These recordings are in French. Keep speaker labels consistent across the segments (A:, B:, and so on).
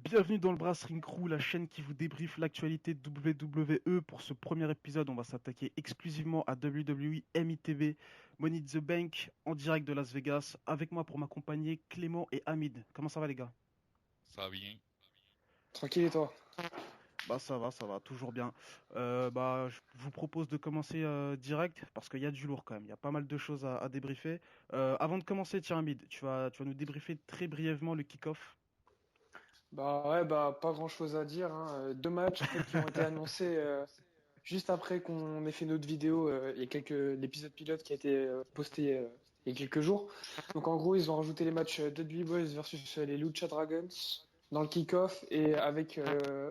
A: Bienvenue dans le Brass Ring Crew, la chaîne qui vous débriefe l'actualité WWE. Pour ce premier épisode, on va s'attaquer exclusivement à WWE MITB, Money in the Bank, en direct de Las Vegas. Avec moi pour m'accompagner, Clément et Hamid. Comment ça va les gars?
B: Ça va bien.
C: Tranquille et toi?
A: Bah ça va, toujours bien. Je vous propose de commencer direct parce qu'il y a du lourd quand même. Il y a pas mal de choses à débriefer. Avant de commencer, tiens Hamid, tu vas nous débriefer très brièvement le kick-off.
C: Pas grand chose à dire, hein. Deux matchs en fait qui ont été annoncés juste après qu'on ait fait notre vidéo. Il y a l'épisode pilote qui a été posté il y a quelques jours. Donc en gros ils ont rajouté les matchs Dudley Boys versus les Lucha Dragons dans le kick-off et avec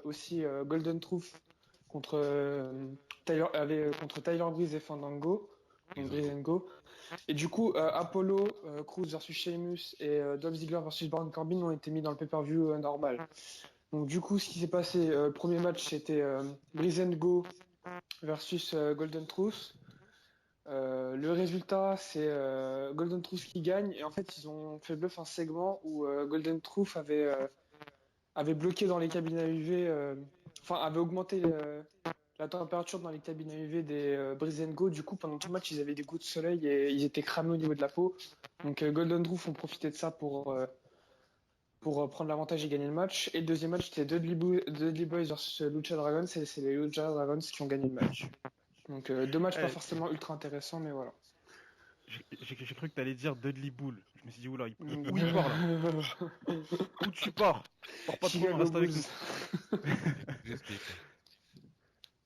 C: aussi Golden Truth contre contre Tyler Breeze et Fandango. Donc Breeze and Go. Et du coup, Apollo, Crews versus Sheamus et Dolph Ziggler versus Baron Corbin ont été mis dans le pay-per-view normal. Donc du coup, ce qui s'est passé, le premier match c'était Breeze and Go versus Golden Truth. Le résultat, c'est Golden Truth qui gagne. Et en fait, ils ont fait bluff un segment où Golden Truth avait bloqué dans les cabines à UV, avait augmenté la température dans les cabines à UV des Breeze Go. Du coup, pendant tout le match, ils avaient des coups de soleil et ils étaient cramés au niveau de la peau. Donc Golden Roof ont profité de ça pour prendre l'avantage et gagner le match. Et le deuxième match, c'était Dudley Boys versus Lucha Dragons. Et c'est les Lucha Dragons qui ont gagné le match. Donc deux matchs pas
A: Eh,
C: forcément ultra intéressants, mais voilà.
A: j'ai cru que t'allais dire Dudley Bull. Je me suis dit, oula, où
C: Oui.
A: il part là? Où tu pars? Pars pas trop loin,
C: Chicago
A: reste avec
C: Bulls.
A: nous.
B: J'explique.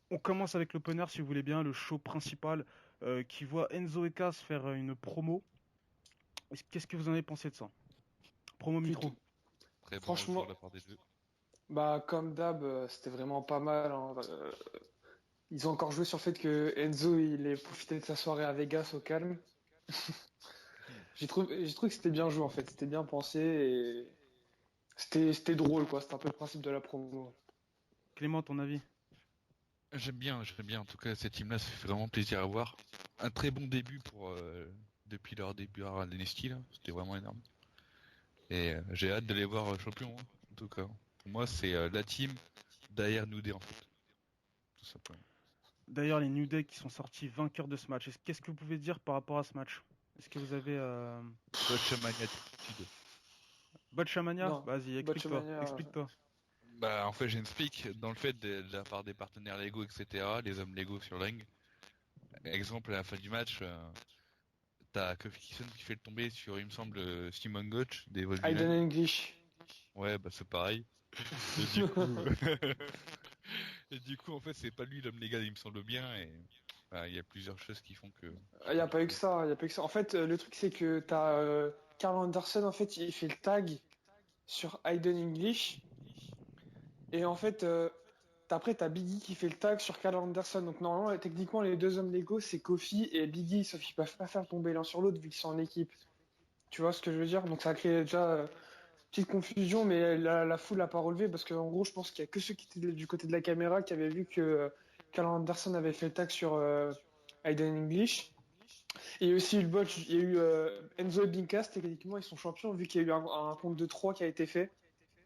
A: On commence avec l'opener, si vous voulez bien, le show principal qui voit Enzo et Cass faire une promo. Qu'est-ce que vous en avez pensé de ça? Promo Mitro.
C: Plutôt.
B: Très bon retour
C: Franchement,
B: de la part des deux.
C: comme d'hab, c'était vraiment pas mal, hein. Ils ont encore joué sur le fait que Enzo il ait profité de sa soirée à Vegas au calme. J'ai trouvé que c'était bien joué en fait, c'était bien pensé et c'était drôle quoi, c'était un peu le principe de la promo.
A: Clément, ton avis?
B: J'aime bien. En tout cas, cette team-là, ça fait vraiment plaisir à voir. Un très bon début pour depuis leur début à l'NXT là. C'était vraiment énorme. Et j'ai hâte de les voir champions. Hein, en tout cas, pour moi, c'est la team derrière New Day en fait, tout simplement.
A: D'ailleurs, les New Day qui sont sortis vainqueurs de ce match. Qu'est-ce que vous pouvez dire par rapport à ce match? Est-ce que vous avez
B: Botchamania attitude.
A: Botchamania?
C: Non,
A: Vas-y, explique-toi.
C: Botchamania,
A: Explique-toi.
B: Bah, en fait, j'explique dans le fait de la part des partenaires légaux, etc., les hommes légaux sur le ring. Exemple, à la fin du match, t'as Kofi Kingston qui fait le tomber sur, il me semble, Simon Gotch des
C: Aiden
B: Vaudevillains.
C: English.
B: Ouais, bah c'est pareil. Et du coup, et du coup, en fait, c'est pas lui l'homme légal, il me semble bien, et bah, il y a plusieurs choses qui font que.
C: Il y a pas eu que ça, il y a pas eu que ça. En fait, le truc c'est que t'as Carl Anderson en fait, il fait le tag sur Aiden English et en fait après, t'as Biggie qui fait le tag sur Carl Anderson. Donc, normalement, techniquement, les deux hommes légaux, c'est Kofi et Biggie, sauf qu'ils peuvent pas faire tomber l'un sur l'autre vu qu'ils sont en équipe. Tu vois ce que je veux dire? Donc, ça a créé déjà petite confusion, mais la foule a pas relevé parce qu'en gros, je pense qu'il y a que ceux qui étaient du côté de la caméra qui avaient vu que Carl Anderson avait fait le tag sur Aiden English. Et il y a aussi eu le botch, il y a eu Enzo et Binkas, techniquement, ils sont champions vu qu'il y a eu un compte de 3 qui a été fait.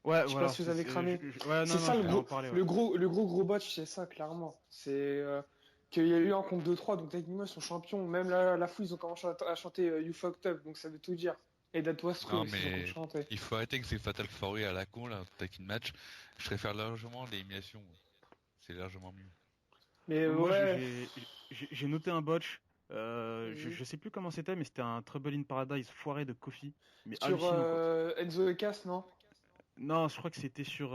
A: Ouais,
C: Je sais pas
A: voilà.
C: si vous avez cramé.
A: Ouais,
C: C'est
A: non, non,
C: ça
A: je
C: le
A: voulais en
C: gros,
A: parler, ouais.
C: le gros botch, c'est ça clairement. C'est qu'il y a eu un compte de 3 donc techniquement ils sont champions. Même la foule, ils ont commencé à chanter You Fucked Up, donc ça veut tout dire. Et That Was True
B: Non,
C: aussi, ils ont
B: mais
C: chanté.
B: il faut arrêter que ces Fatal 4 à la con, là, taquine match. Je préfère largement l'élimination. C'est largement mieux.
C: Mais
A: Moi,
C: ouais,
A: j'ai noté un botch. Je
C: mhm.
A: sais plus comment c'était, mais c'était un Trouble in Paradise foiré de Kofi. Mais
C: Sur
A: hallucinant, quoi.
C: Enzo et Cass, non?
A: Non, je crois que c'était sur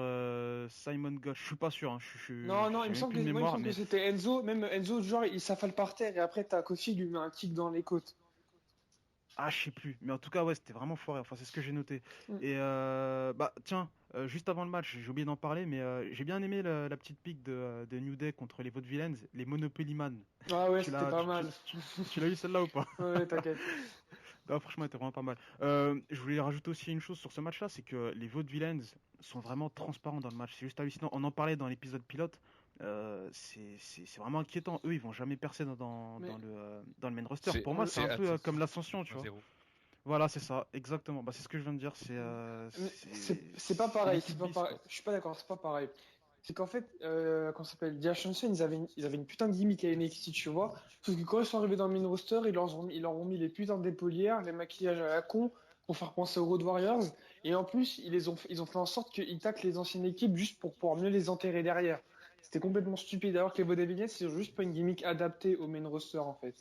A: Simon Gotch. Je suis pas sûr, hein.
C: Non, non, il
A: J'ai
C: me
A: même
C: semble
A: plus de
C: que, moi, il me
A: mémoire,
C: semble que
A: mais
C: c'était Enzo. Même Enzo, genre, il s'affale par terre et après, t'as Kofi, il lui met un kick dans les côtes.
A: ah, je sais plus. Mais en tout cas, ouais, c'était vraiment foiré. Enfin, c'est ce que j'ai noté.
C: Mm.
A: Et bah, tiens, juste avant le match, j'ai oublié d'en parler, mais j'ai bien aimé la petite pique de New Day contre les Vaudevillains, les Monopoly Man.
C: Ah ouais,
A: Tu
C: c'était
A: l'as,
C: pas mal.
A: tu l'as eu celle-là ou pas?
C: Ouais, t'inquiète.
A: Non, franchement, elle était vraiment pas mal. Je voulais rajouter aussi une chose sur ce match-là, c'est que les Vaudevillains sont vraiment transparents dans le match. C'est juste hallucinant. On en parlait dans l'épisode pilote. C'est vraiment inquiétant. Eux, ils vont jamais percer dans
C: Mais
A: le main roster.
B: C'est
A: Pour moi, c'est un
B: c'est
A: peu
B: Atis
A: comme l'ascension, tu vois.
B: 1-0.
A: Voilà, c'est ça, exactement. Bah, c'est ce que je viens de dire.
C: Mais c'est pas
A: C'est
C: pareil,
A: l'équipe
C: c'est pas
A: bis,
C: pareil.
A: quoi.
C: Je suis pas d'accord, c'est pas pareil. C'est qu'en fait, quand ça s'appelle Dia Johnson, ils avaient une putain de gimmick à NXT, tu vois. Sauf que quand ils sont arrivés dans le main roster, ils leur ont mis les putains d'épaulières, les maquillages à la con, pour faire penser aux Road Warriors. Et en plus, ils ont fait en sorte qu'ils taclent les anciennes équipes juste pour pouvoir mieux les enterrer derrière. C'était complètement stupide. Alors que les Vaudevillains, c'est juste pas une gimmick adaptée au main roster, en fait.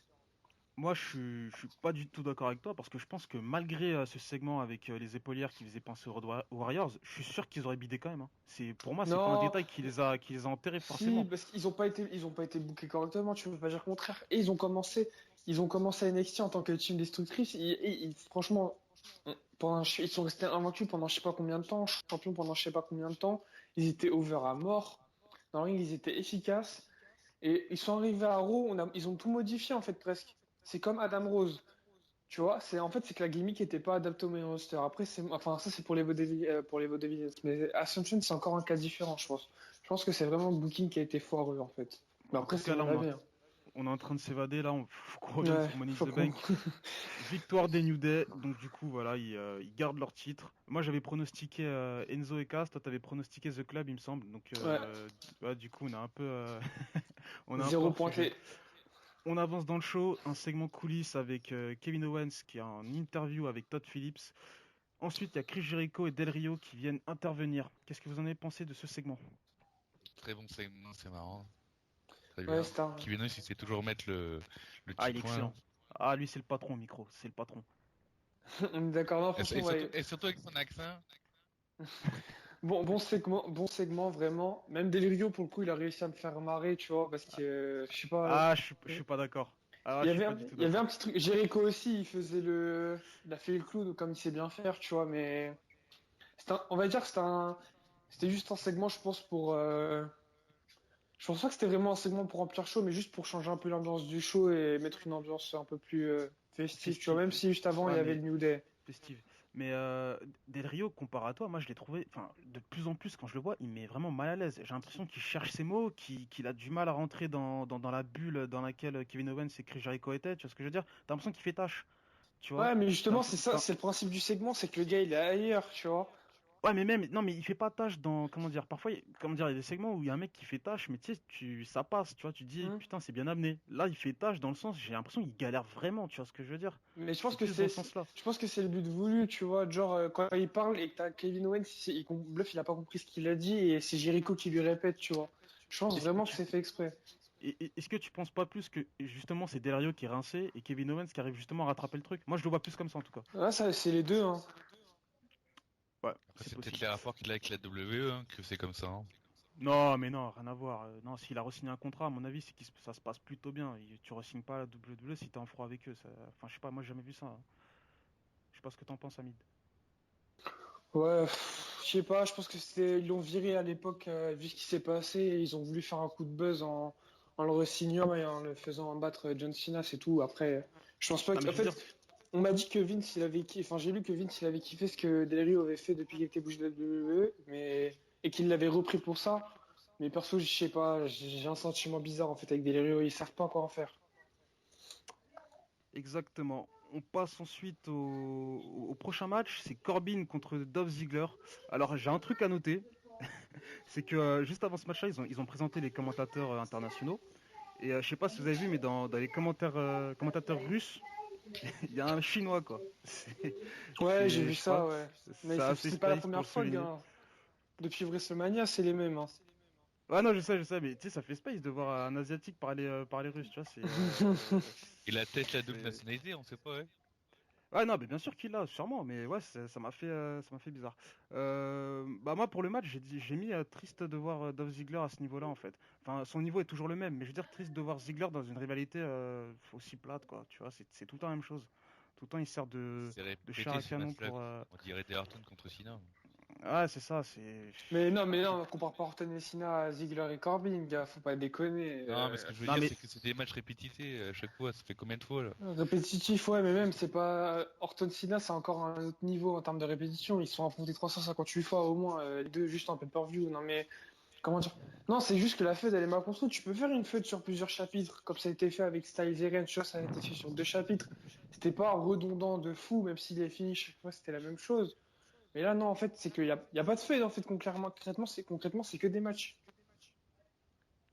A: Moi, je suis pas du tout d'accord avec toi parce que je pense que malgré ce segment avec les épaulières qui faisaient penser aux Warriors, je suis sûr qu'ils auraient bidé quand même, hein. Pour moi, c'est pas un
C: Non,
A: détail qui les a enterrés
C: si,
A: forcément.
C: parce qu'ils ont pas été bookés correctement, tu peux pas dire le contraire. Et ils ont commencé à NXT en tant que team destructrice. Franchement, ils sont restés invaincus pendant je sais pas combien de temps, champions pendant je sais pas combien de temps. Ils étaient over à mort. Dans le ring, ils étaient efficaces. Et ils sont arrivés à Raw, ils ont tout modifié en fait presque. C'est comme Adam Rose. Tu vois, c'est que la gimmick était pas adaptée au main roster. Après, enfin, ça c'est pour les Vaudevilliers. Mais Assumption, c'est encore un cas différent, je pense. Je pense que c'est vraiment le booking qui a été foireux, en fait. Mais
A: En
C: après,
A: tout
C: c'est
A: cas, là,
C: mon avis, hein.
A: on est en train de s'évader. Là, faut qu'on revienne
C: Ouais,
A: sur Money in
C: faut
A: the
C: qu'on.
A: Bank. Victoire des New Day. Donc, du coup, voilà, ils gardent leur titre. Moi, j'avais pronostiqué Enzo et Cass. Toi, t'avais pronostiqué The Club, il me semble. Donc,
C: Ouais,
A: ouais, du coup, on a un peu, on a un peu
C: zéro
A: hors sujet.
C: pointé.
A: On avance dans le show, un segment coulisses avec Kevin Owens qui est en interview avec Todd Phillips. Ensuite, il y a Chris Jericho et Del Rio qui viennent intervenir. Qu'est-ce que vous en avez pensé de ce segment?
B: Très bon segment, c'est marrant. Très
C: Ouais,
B: bien.
C: c'est un.
B: Kevin Owens, il sait toujours mettre le
A: Ah,
B: petit
A: il est
B: point là.
A: excellent. Ah, lui, c'est le patron au micro, c'est le patron.
C: On est d'accord, non,
B: Et,
C: franchement,
B: surtout,
C: ouais.
B: et surtout avec son accent.
C: Bon segment, vraiment. Même Del Rio, pour le coup, il a réussi à me faire marrer, tu vois, parce que, je sais pas.
A: Ah, je suis pas d'accord. Ah,
C: Il y
A: je suis
C: avait
A: pas
C: un,
A: du tout
C: il y avait un
A: d'accord.
C: petit truc. Jericho aussi, il a fait le clown comme il sait bien faire, tu vois, mais on va dire que c'était juste un segment, je pense, je pense pas que c'était vraiment un segment pour remplir le show, mais juste pour changer un peu l'ambiance du show et mettre une ambiance un peu plus festive, tu vois,
A: Festive.
C: même si juste avant il
A: Ouais,
C: y avait le
A: mais
C: New Day.
A: festive. Mais Del Rio, comparé à toi, moi je l'ai trouvé, enfin, de plus en plus quand je le vois, il me met vraiment mal à l'aise. J'ai l'impression qu'il cherche ses mots, qu'il a du mal à rentrer dans la bulle dans laquelle Kevin Owens et Chris Jericho étaient. Tu vois ce que je veux dire? T'as l'impression qu'il fait tâche, tu vois?
C: Ouais, mais
A: T'as
C: justement, c'est
A: l'impression-
C: ça,
A: t'as-
C: c'est le principe du segment, c'est que le gars il est ailleurs, tu vois.
A: Ouais, mais même, non, mais il fait pas tâche dans, comment dire, parfois, comment dire, il y a des segments où il y a un mec qui fait tâche, mais tu sais, ça passe, tu vois, tu te dis,
C: Hmm.
A: putain, c'est bien amené. Là, il fait tâche dans le sens, j'ai l'impression qu'il galère vraiment, tu vois ce que je veux dire?
C: Mais je pense
A: C'est
C: que
A: plus dans
C: c'est,
A: ce sens-là.
C: je pense que c'est le but voulu, tu vois, genre quand il parle et que t'as Kevin Owens, Bluff il a pas compris ce qu'il a dit et c'est Jericho qui lui répète, tu vois. Je pense
A: Est-ce que
C: vraiment que
A: tu,
C: c'est fait exprès.
A: est-ce que tu penses pas plus que justement c'est Del Rio qui est rincé et Kevin Owens qui arrive justement à rattraper le truc? Moi je le vois plus comme ça en tout cas.
C: Ouais, ça, c'est les deux, hein.
A: Ouais,
B: Après,
A: c'est
B: c'est peut-être
A: possible.
B: les rapports qu'il a avec la WWE hein, que c'est comme ça, hein.
A: Non, mais non, rien à voir. Non, s'il a re-signé un contrat, à mon avis, ça se passe plutôt bien. Tu re-signes pas à la WWE si t'es en froid avec eux. Enfin, je sais pas, moi j'ai jamais vu ça, hein. Je sais pas ce que t'en penses, Hamid.
C: Ouais, je sais pas, je pense que ils l'ont viré à l'époque, vu ce qui s'est passé, et ils ont voulu faire un coup de buzz en le re-signant et en le faisant battre John Cena, c'est tout. Après, je pense pas
A: Ah, mais
C: que, en
A: je veux dire,
C: fait, on m'a dit que Vince, enfin, j'ai lu que Vince, il avait kiffé ce que Del Rio avait fait depuis qu'il était bougé de la WWE, et qu'il l'avait repris pour ça. Mais perso, je sais pas, j'ai un sentiment bizarre, en fait, avec Del Rio, ils savent pas quoi en faire.
A: exactement. On passe ensuite au prochain match, c'est Corbin contre Dolph Ziggler. Alors j'ai un truc à noter, c'est que juste avant ce match-là, ils ont présenté les commentateurs internationaux. Et je sais pas si vous avez vu, mais dans les commentateurs russes, il y a un chinois, quoi.
C: Ouais, j'ai
A: Je
C: vu
A: sais pas,
C: ça, ouais. Mais
A: c'est assez
C: c'est pas la
A: space pour
C: première
A: le
C: fois,
A: souligner.
C: gars. Depuis WrestleMania, c'est les mêmes, hein.
A: Ouais, non, je sais, mais tu sais, ça fait space de voir un asiatique parler russe, tu vois,
B: Il a peut-être la double
A: c'est-
B: nationalité, on sait pas, ouais.
A: Ouais, non, mais bien sûr qu'il l'a, sûrement, mais ouais, ça m'a fait bizarre. Bah moi, pour le match, j'ai mis triste de voir Dolph Ziggler à ce niveau-là, en fait. Enfin, son niveau est toujours le même, mais je veux dire, triste de voir Ziggler dans une rivalité aussi plate, quoi, tu vois, c'est tout le temps la même chose. Tout le temps, il sert
B: C'est
A: de chair
B: répété
A: à
B: ce
A: canon
B: match-là.
A: pour...
B: On dirait des Harton contre Cena.
A: Ouais, c'est ça, c'est...
C: Mais
A: c'est-
C: non, on compare pas Orton et Cena à Ziggler et Corbin, gars, faut pas déconner.
B: Non, mais ce que je veux
A: Non,
B: dire,
A: mais
B: c'est que c'est des matchs répétités à chaque fois. Ça fait combien de fois là?
C: Répétitif, ouais, mais même, c'est pas. Orton Cena, c'est encore un autre niveau en termes de répétition. Ils se sont affrontés 358 fois au moins, les deux juste en pay-per-view. Non, mais Comment dire? Non, c'est juste que la Fed, elle est mal construite. Tu peux faire une Fed sur plusieurs chapitres, comme ça a été fait avec Styles et Reigns, tu vois, ça a été fait sur 2 chapitres. C'était pas redondant de fou, même si les finis, chaque fois, c'était la même chose. Mais là, non, en fait, c'est qu'il y a pas de Fed, en fait, concrètement, c'est que des matchs.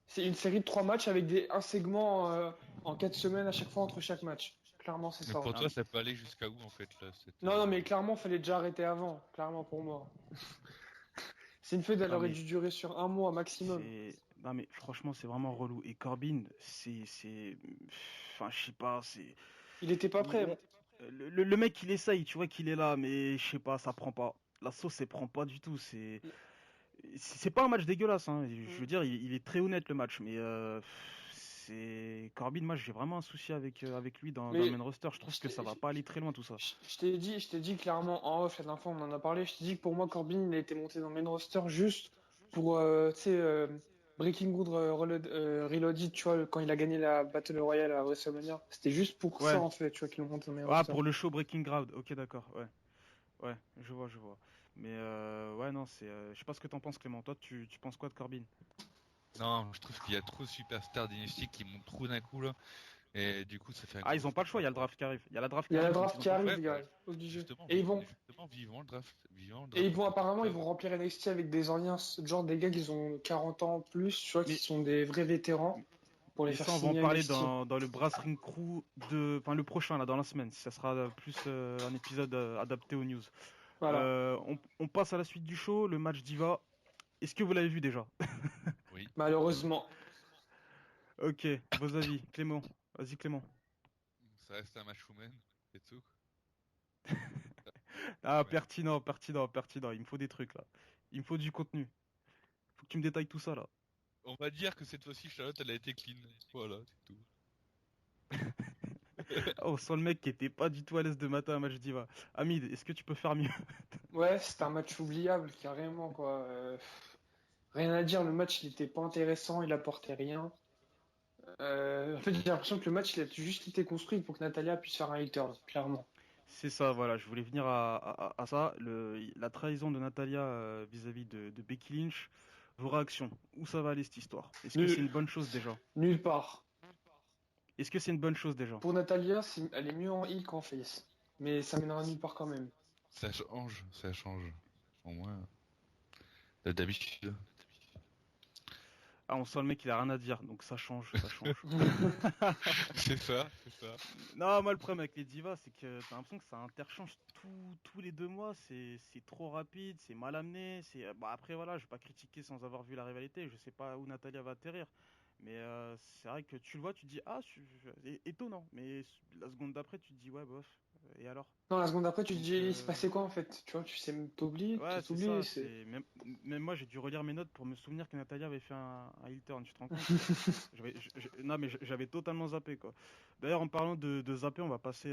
C: C'est une série de 3 matchs avec un segment en 4 semaines à chaque fois entre chaque match. Clairement, c'est
B: Mais
C: ça.
B: pour toi, ça peut aller jusqu'à où en fait là
C: Non, mais clairement, fallait déjà arrêter avant. Clairement, pour moi. C'est une Fed, elle
A: Non
C: aurait
A: mais
C: dû durer sur un mois maximum.
A: non mais franchement c'est vraiment relou. Et Corbin, enfin je sais pas,
C: Il était pas prêt.
A: le mec il essaye, tu vois qu'il est là, mais je sais pas, ça prend pas. La sauce elle prend pas du tout. C'est pas un match dégueulasse, hein. Je veux dire, il est très honnête le match, mais c'est Corbin. Moi, j'ai vraiment un souci avec lui dans le
C: Mais
A: main roster. Je trouve que ça va pas aller très loin tout ça.
C: je t'ai dit clairement en off, la dernière fois on en a parlé, je t'ai dit que pour moi Corbin il a été monté dans le main roster juste pour tu sais Breaking Good Reloaded, tu vois, quand il a gagné la Battle Royale à WrestleMania. C'était juste pour ça
A: Ouais.
C: en fait, tu vois, qu'ils l'ont monté dans le main
A: Ah,
C: roster.
A: pour le show Breaking Ground. Ok, d'accord. Ouais, ouais, je vois, je vois. Mais ouais, non, je sais pas ce que t'en penses, Clément. Toi, tu penses quoi de Corbin?
B: Non, je trouve qu'il y a trop de superstars dynastiques qui montent trop d'un coup là, et du coup ça fait un
A: Ah,
B: gros
A: ils ont pas
B: flop
A: le choix.
B: par
A: Il y a le
B: rapport.
A: draft qui arrive. Il y a la draft
C: Il y
A: qui
C: a la
A: arrive, donc
C: draft
A: ils ont
C: qui
A: pas le
C: arrive,
A: choix.
B: Ouais,
C: les
B: bah,
C: gars, obligé.
B: justement,
C: Et ils vont
B: vivant le
C: et ils
B: draft,
C: vont apparemment ils
B: là.
C: vont remplir NXT avec des alliances, genre des gars qui ont 40 ans en plus, tu vois, qui
A: Mais,
C: sont des vrais vétérans pour les
A: mais
C: faire
A: ça, on va en
C: signer à
A: parler
C: NXT.
A: dans le Brass Ring Crew enfin le prochain là, dans la semaine. Ça sera plus un épisode adapté aux news.
C: Voilà.
A: On passe à la suite du show, le match Diva. Est-ce que vous l'avez vu déjà?
B: Oui,
C: Malheureusement.
A: Ok, vos avis, Clément. Vas-y, Clément.
B: ça reste un match woman, c'est tout.
A: Ah,
B: Ouais.
A: pertinent, pertinent, pertinent. Il me faut des trucs là. Il me faut du contenu. Faut que tu me détailles tout ça là.
B: On va dire que cette fois-ci Charlotte elle a été clean. Voilà, c'est tout.
A: Ah, on sent le mec qui était pas du tout à l'aise de matin à match Diva. Hamid, est-ce que tu peux faire mieux?
C: Ouais, c'était un match oubliable, carrément, quoi. Rien à dire, le match, il était pas intéressant, il apportait rien. En fait, j'ai l'impression que le match, il a juste été construit pour que Natalia puisse faire un heel turn, clairement.
A: C'est ça, voilà. Je voulais venir à ça. La trahison de Natalia vis-à-vis de Becky Lynch. Vos réactions. Où ça va aller cette histoire? Est-ce que c'est
C: Nul,
A: une bonne chose déjà?
C: nulle part.
A: Est-ce que c'est une bonne chose déjà?
C: Pour Natalia, elle est mieux en heel qu'en face. Mais ça mènera nulle part quand même.
B: Ça change, ça change. Au moins, d'habitude.
A: Ah, on sent le mec, il a rien à dire, donc ça change, ça change.
B: C'est ça, c'est ça.
A: Non, moi le problème avec les divas, c'est que t'as l'impression que ça interchange tous les 2 mois. C'est trop rapide, c'est mal amené. Bon, après voilà, je vais pas critiquer sans avoir vu la rivalité. Je sais pas où Natalia va atterrir, mais c'est vrai que tu le vois, tu te dis ah, étonnant. Mais la seconde d'après, tu te dis ouais bof. Et alors?
C: Non, la seconde après, tu te
A: Donc
C: dis, il s'est passé quoi en fait? Tu vois, tu sais, t'oublies,
A: ouais, c'est
C: t'oublies.
A: ça. C'est même moi, j'ai dû relire mes notes pour me souvenir que Natalia avait fait un heel turn. Tu te rends compte? Non, mais j'avais totalement zappé quoi. D'ailleurs, en parlant de zapper, on va passer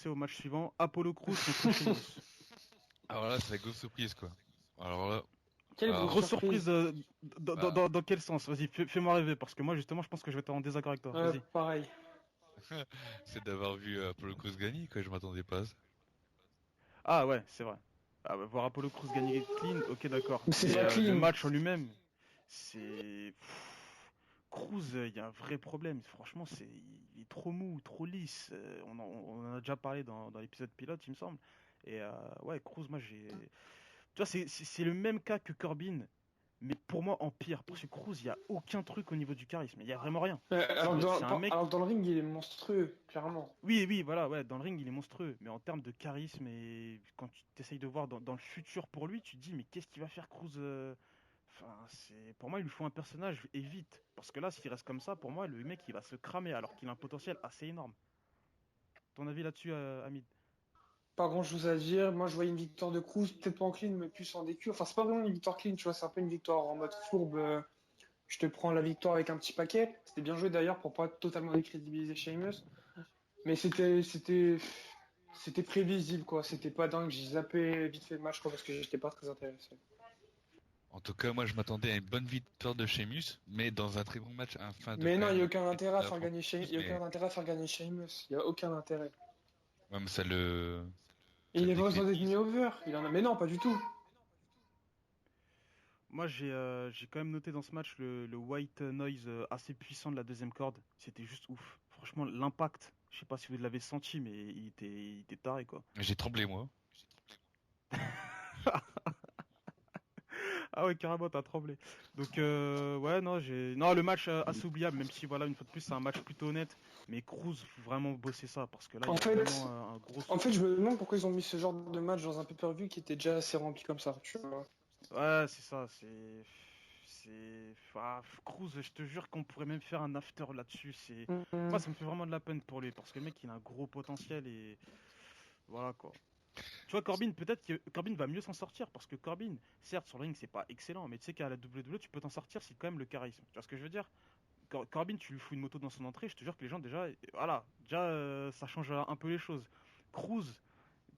A: au match suivant. Apollo Crews contre Sheamus.
B: Alors là, c'est la grosse surprise quoi. Alors là,
C: Quelle
B: alors,
C: grosse
A: Grosse surprise
C: surprise.
B: bah,
A: dans quel sens? Vas-y, fais-moi rêver parce que moi justement, je pense que je vais être en désaccord avec toi. Vas-y.
C: Pareil.
B: c'est d'avoir vu Apollo Crews gagner quoi. Je m'attendais pas à ça.
A: Ah ouais, c'est vrai. Ah, bah, voir Apollo Crews gagner clean, ok d'accord.
C: Mais c'est
A: Mais
C: pas
A: le
C: clean.
A: match en lui-même, c'est Cruz, il y a un vrai problème. Franchement, il est trop mou, trop lisse. On en a déjà parlé dans l'épisode pilote, il me semble. Et ouais, Cruz, moi j'ai. Tu vois, c'est le même cas que Corbin, mais pour moi en pire. Parce que Cruz, il n'y a aucun truc au niveau du charisme. Il n'y a vraiment rien. C'est un mec.
C: Alors que dans le ring, il est monstrueux, clairement.
A: Oui, oui, voilà, ouais, dans le ring, il est monstrueux. Mais en termes de charisme, et quand tu t'essayes de voir dans le futur pour lui, tu te dis, mais qu'est-ce qu'il va faire Cruz Enfin, pour moi, il lui faut un personnage et vite. Parce que là, s'il reste comme ça, pour moi, le mec, il va se cramer alors qu'il a un potentiel assez énorme. Ton avis là-dessus, Hamid?
C: Pas grand-chose à dire. Moi, je voyais une victoire de Cruz, peut-être pas en clean, mais plus en DQ. Enfin, c'est pas vraiment une victoire clean, tu vois, c'est un peu une victoire en mode fourbe. Je te prends la victoire avec un petit paquet. C'était bien joué d'ailleurs pour pas totalement décrédibiliser Sheamus. Mais c'était prévisible, quoi. C'était pas dingue. J'ai zappé vite fait le match, quoi, parce que j'étais pas très intéressé.
B: En tout cas, moi je m'attendais à une bonne victoire de Sheamus, mais dans un très bon match, afin de
C: Mais
B: quand
C: non, il
B: même
C: n'y a aucun intérêt à faire
B: affronter
C: gagner Sheamus.
B: Sheamus,
C: Il y a
B: mais
C: aucun intérêt à faire gagner Sheamus. Il y a aucun intérêt.
B: ouais, mais
C: Et
B: ça
C: il
B: le
C: est pas besoin d'être mis
B: décrédibilise.
C: over. Il en a. Mais non, pas du tout.
A: Moi, j'ai quand même noté dans ce match le white noise assez puissant de la deuxième corde. C'était juste ouf. Franchement, l'impact, je sais pas si vous l'avez senti, mais il était taré, quoi.
B: J'ai tremblé moi.
A: Ah ouais, carrément, t'as tremblé. Donc, ouais, non, non, le match assez oubliable, même si, voilà, une fois de plus, c'est un match plutôt honnête. Mais Cruz, faut vraiment bosser ça, parce que là, il
C: En
A: y a
C: fait,
A: vraiment un gros
C: en
A: souci.
C: fait, je me demande pourquoi ils ont mis ce genre de match dans un pay-per-view qui était déjà assez rempli comme ça, tu vois.
A: Ouais, c'est ça, Ah, Cruz, je te jure qu'on pourrait même faire un after là-dessus. Moi,
C: Mhm.
A: ça me fait vraiment de la peine pour lui, parce que le mec, il a un gros potentiel et voilà, quoi. Tu vois, Corbin, peut-être que Corbin va mieux s'en sortir, parce que Corbin, certes, sur le ring, c'est pas excellent, mais tu sais qu'à la WWE, tu peux t'en sortir si quand même le charisme. Tu vois ce que je veux dire? Corbin, tu lui fous une moto dans son entrée, je te jure que les gens, déjà, voilà, déjà, ça change un peu les choses. Cruz,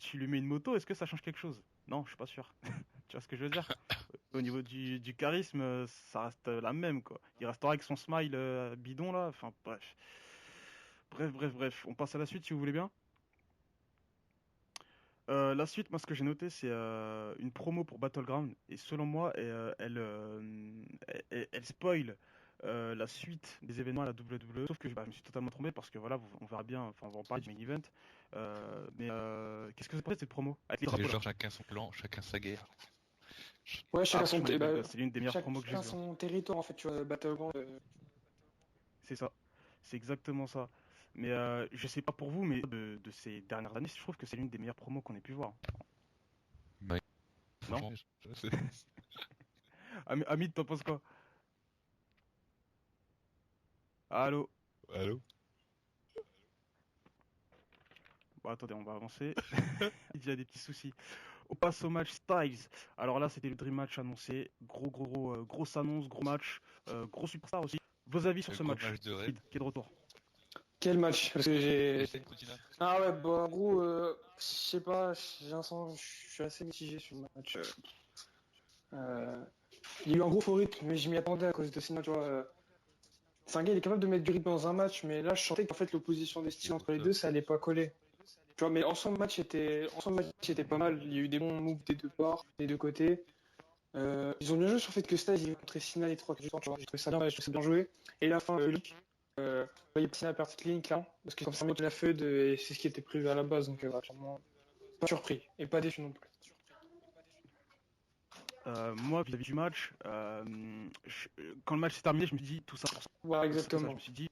A: tu lui mets une moto, est-ce que ça change quelque chose? Non, je suis pas sûr. Tu vois ce que je veux dire? Au niveau du charisme, ça reste la même, quoi. Il restera avec son smile bidon, là. Enfin, bref. Bref, bref, bref. On passe à la suite, si vous voulez bien. La suite, moi, ce que j'ai noté, c'est une promo pour Battleground. Et selon moi, elle spoil la suite des événements à la WWE. Sauf que bah, je me suis totalement trompé parce que voilà, on verra bien, enfin, on va en parler du main event. Mais qu'est-ce que vous pensez de cette promo? Avec les
B: C'est
A: drapeaux là.
B: genre chacun son clan, chacun sa guerre.
C: Ouais,
A: Ah,
C: chacun son,
A: franchement, elle est belle, c'est l'une des meilleures promos que j'ai
C: chacun
A: vues, hein.
C: son territoire, en fait, tu vois, Battleground.
A: C'est ça. C'est exactement ça. Mais je sais pas pour vous, mais de ces dernières années, je trouve que c'est l'une des meilleures promos qu'on ait pu voir.
B: Ouais,
A: Non?
B: franchement,
A: Hamid, t'en penses quoi? Allô?
B: Allô?
A: Bon, attendez, on va avancer. Il y a des petits soucis. On passe au match Styles. Alors là, c'était le Dream Match annoncé. Grosse annonce, gros match, gros superstar aussi. Vos avis sur
B: Le
A: ce
B: gros
A: match,
B: match de rêve.
A: Hamid, qui est de retour?
C: Quel match? Parce que j'ai.
B: Et Continua.
C: Ah ouais, bah en gros, je sais pas, j'ai un sens, je suis assez mitigé sur le match. Euh, il y a eu un gros faux rythme, mais je m'y attendais à cause de Cena, tu vois. C'est un gars, il est capable de mettre du rythme dans un match, mais là, je sentais qu'en fait, l'opposition des
B: Il est
C: styles
B: au
C: entre les
B: top.
C: deux, ça allait pas coller. Tu vois, mais ensemble, le match était pas mal. Il y a eu des bons moves des deux parts, des deux côtés. Ils ont bien joué sur le fait que Styles il contre Cena les 3 quarts du temps, tu vois. J'ai trouvé ça bien, ouais, je trouvé ça bien joué. Et la fin, Luke, il y a Cena a perdu cette ligne, clairement, parce que comme ça, mettre la feud, et c'est ce qui était prévu à la base, donc voilà, clairement, pas surpris, et pas déçu non plus.
A: Moi, vis-à-vis du match, quand le match s'est terminé, je me suis dit tout ça pour ça.
C: Voilà,
A: Tout ça pour ça. Je me
C: exactement.
A: suis dit,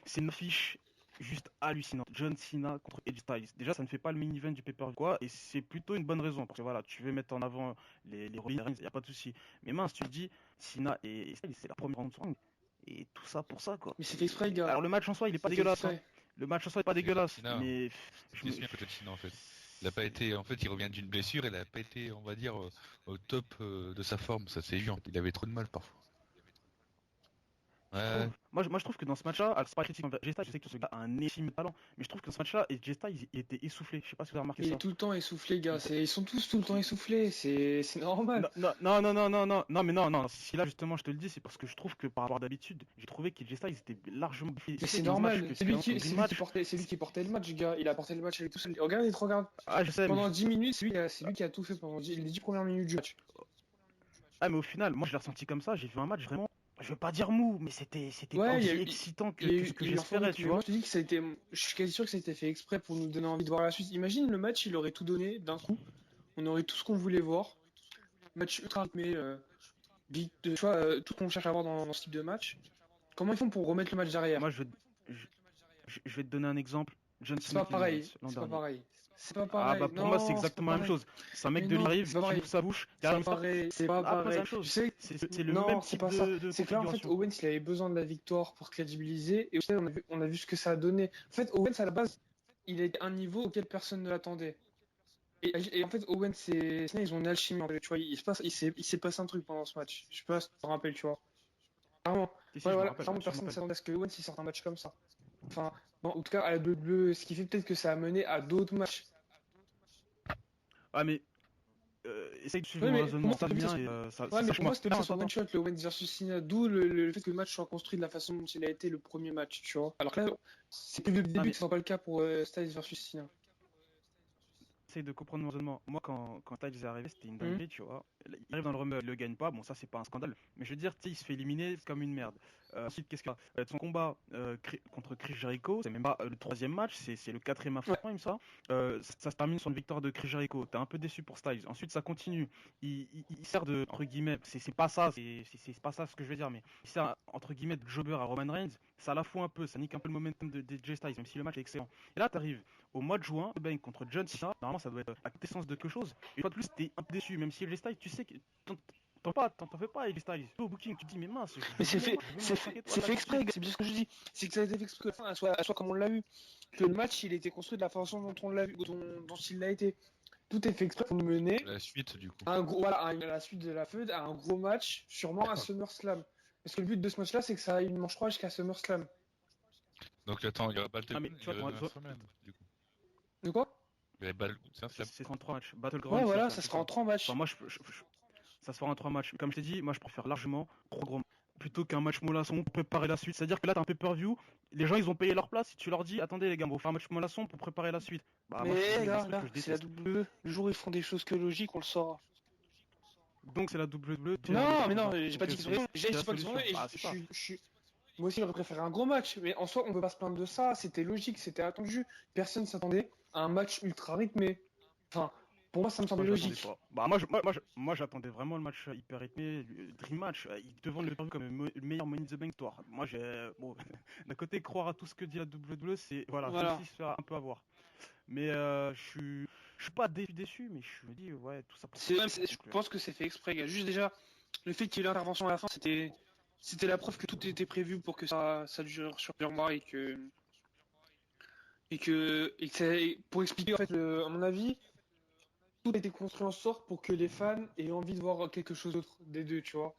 A: c'est une affiche juste hallucinante. John Cena contre AJ Styles. Déjà, ça ne fait pas le main event du pay-per-view, quoi, et c'est plutôt une bonne raison. Parce que voilà, tu veux mettre en avant les Rollins, il n'y a pas de souci. Mais mince, tu te dis, Cena et Styles, c'est la première round de ring. Et tout ça pour ça, quoi.
C: Mais c'est fait exprès, gars.
A: Alors, le match en soi, il est pas
C: C'est fait
A: dégueulasse, hein.
C: exprès.
A: Le match en soi, il est pas
B: C'est sur
A: dégueulasse.
B: Cena.
A: Mais je
B: Je
A: me.
B: suis à côté de Cena en fait. Il a pas été, en fait, il revient d'une blessure, il a pas été, on va dire, au top de sa forme. Ça c'est évident. Il avait trop de mal parfois.
A: Tu
B: Ouais.
A: trouves? Moi, je trouve que dans ce match-là, alors, c'est pas critique envers J-Style, je sais que ce gars a un énorme talent, mais je trouve que dans ce match-là, J-Style, il était essoufflé. Je sais pas si vous avez remarqué
C: Il est
A: ça.
C: tout le temps essoufflé, gars.
A: Il était-
C: Ils sont tous tout le temps essoufflés. C'est normal.
A: Non, non, non, non, non, non, non, non, mais non, non. Si là, justement, je te le dis, c'est parce que je trouve que par rapport à d'habitude, j'ai trouvé que J-Style, ils étaient largement
C: Mais c'est
A: dans ce match,
C: normal.
A: que c'était un dream match.
C: C'est lui qui portait le match, gars. Il a porté le match avec tout seul. Regarde, regarde.
A: Ah, je sais, mais,
C: Pendant 10 minutes, c'est lui qui a tout fait pendant les 10 premières minutes du match.
A: ah, mais au final, moi, je l'ai ressenti comme ça. J'ai vu un match vraiment, je veux pas dire mou, mais c'était pas
C: Ouais,
A: aussi excitant
C: il y a
A: que
C: eu,
A: ce que
C: il y a eu un faux
A: j'espérais,
C: rythme,
A: tu
C: mais
A: vois.
C: moi je te dis que ça a été, je suis quasi sûr que ça a été fait exprès pour nous donner envie de voir la suite. Imagine le match, il aurait tout donné d'un coup. On aurait tout ce qu'on voulait voir. Match ultra rythmé, tu vois, tout ce qu'on cherche à voir dans ce type de match. Comment ils font pour remettre le match derrière?
A: Moi, je, je vais te donner un exemple. John
C: C'est
A: Cena
C: pas
A: Kevin Owens
C: pareil.
A: l'an
C: C'est pas
A: dernier.
C: pareil. C'est pas
A: Ah bah
C: pareil.
A: pour moi c'est
C: Non, c'est pas
A: exactement la même
C: pareil.
A: chose. C'est un mec
C: Mais
A: de lui
C: non,
A: arrive,
C: c'est pas
A: qui
C: pareil.
A: ouvre sa bouche,
C: C'est pas
A: derrière une
C: pareil. C'est pas
A: après c'est la
C: pareil.
A: même chose. C'est le même
C: Non, c'est
A: type
C: pas ça.
A: de
C: C'est que là, en fait,
A: configuration.
C: Owens, il avait besoin de la victoire pour crédibiliser. Et au final, on a vu ce que ça a donné. En fait, Owens, à la base, il est à un niveau auquel personne ne l'attendait. Et en fait, Owens et Cena, ils ont une alchimie. En fait, tu vois, il s'est passé un truc pendant ce match. Je sais pas si tu te rappelles, tu vois. Clairement,
A: Si,
C: ouais,
A: je me
C: voilà,
A: rappelle,
C: clairement,
A: bien sûr, je me
C: personne ne
A: rappelle.
C: s'attendait à ce que Owens il sorte un match comme ça. Enfin, bon, en tout cas, à la WWE, ce qui fait peut-être que ça a mené à d'autres matchs.
A: Ah mais essaye de suivre
C: Ouais,
A: mon
C: mais pour
A: raisonnement,
C: moi,
A: pas le mien et ça,
C: ouais, mais
A: sache
C: pour
A: moi.
C: moi, c'était
A: Attends,
C: plus sur
A: attends,
C: one
A: attends.
C: shot, le Owens versus Cena, d'où le fait que le match soit construit de la façon dont il a été le premier match, tu vois. Alors que là, c'est plus le
A: Ah
C: début
A: mais
C: que ce sera pas le cas pour Styles versus Cena.
A: essaye de comprendre mon raisonnement. Moi, quand Styles est arrivé, c'était une dinguerie, tu vois. Il arrive dans le Rumble, il le gagne pas. Bon, ça, c'est pas un scandale. Mais je veux dire, tu sais, il se fait éliminer comme une merde. Ensuite, qu'est-ce qu'il y a son combat contre Chris Jericho, c'est même pas le troisième match, c'est le quatrième affrontement, il me semble. Ça se termine sur une victoire de Chris Jericho. T'es un peu déçu pour Styles. Ensuite, ça continue. Il sert de, entre guillemets, c'est pas ça, c'est pas ça ce que je veux dire, mais il sert, entre guillemets, de jobber à Roman Reigns. Ça la fout un peu, ça nique un peu le momentum de Jay Styles, même si le match est excellent. Et là, t'arrives au mois de juin, Bank contre John Cena, normalement ça doit être la quintessence de quelque chose. Et une fois de plus, t'es un peu déçu, même si AJ Styles, tu sais que t'en fais pas AJ Styles. Au booking, tu te dis, mais mince,
C: Mais c'est fait exprès, c'est bien ce que je dis. C'est que ça a été fait exprès que la fin soit comme on l'a vu. Que le match, il était construit de la façon dont on l'a vu, dont il l'a été. Tout est fait exprès pour nous mener
B: La suite, du coup.
C: à la suite de la feud, à un gros match, sûrement à SummerSlam. Parce que le but de ce match-là, c'est que ça aille une manche 3 jusqu'à SummerSlam.
B: Donc attends, il y aura pas le
A: Ah, mais tu vois,
B: du coup.
C: De quoi?
B: Il y avait c'est un slam.
A: c'est 33 matchs. Battleground.
C: Ouais, voilà, ça sera en 3 matchs.
A: Enfin, moi, ça se fera en 3 matchs. Comme je t'ai dit, moi, je préfère largement 3 gros plutôt qu'un match mollasson pour préparer la suite. C'est-à-dire que là, t'as un pay-per-view, les gens, ils ont payé leur place. Si tu leur dis, attendez, les gars, on va faire un match mollasson pour préparer la suite. Bah, moi,
C: Mais
A: c'est
C: là,
A: un truc que je
C: c'est la
A: déteste.
C: WWE. Le jour où ils font des choses que logiques, on le saura.
A: Donc, c'est la WWE.
C: Non, mais non, j'ai pas dit que
A: c'est
C: j'ai
A: la
C: pas dit
A: solution.
C: et
A: Ah, c'est pas.
C: moi aussi, j'aurais préféré un gros match. Mais en soi, on peut pas se plaindre de ça. C'était logique, c'était attendu. Personne s'attendait à un match ultra rythmé. Enfin, pour moi, ça me semblait
A: Moi, j'attendais
C: logique.
A: pas. Bah, moi, j'attendais vraiment le match hyper rythmé, le Dream Match. Ils te vendent le pay comme le meilleur Money in the Bank victoire. Moi, j'ai. Bon, d'un côté, croire à tout ce que dit la WWE, c'est. Voilà,
C: Voilà.
A: aussi se faire un peu avoir. Mais je suis pas déçu, mais je me dis, ouais, tout ça pour.
C: Je pense que c'est fait exprès, gars. Juste déjà, le fait qu'il y ait l'intervention à la fin, c'était la preuve que tout était prévu pour que ça dure sur plusieurs mois pour expliquer, en fait, à mon avis, tout a été construit en sorte pour que les fans aient envie de voir quelque chose d'autre des deux, tu vois.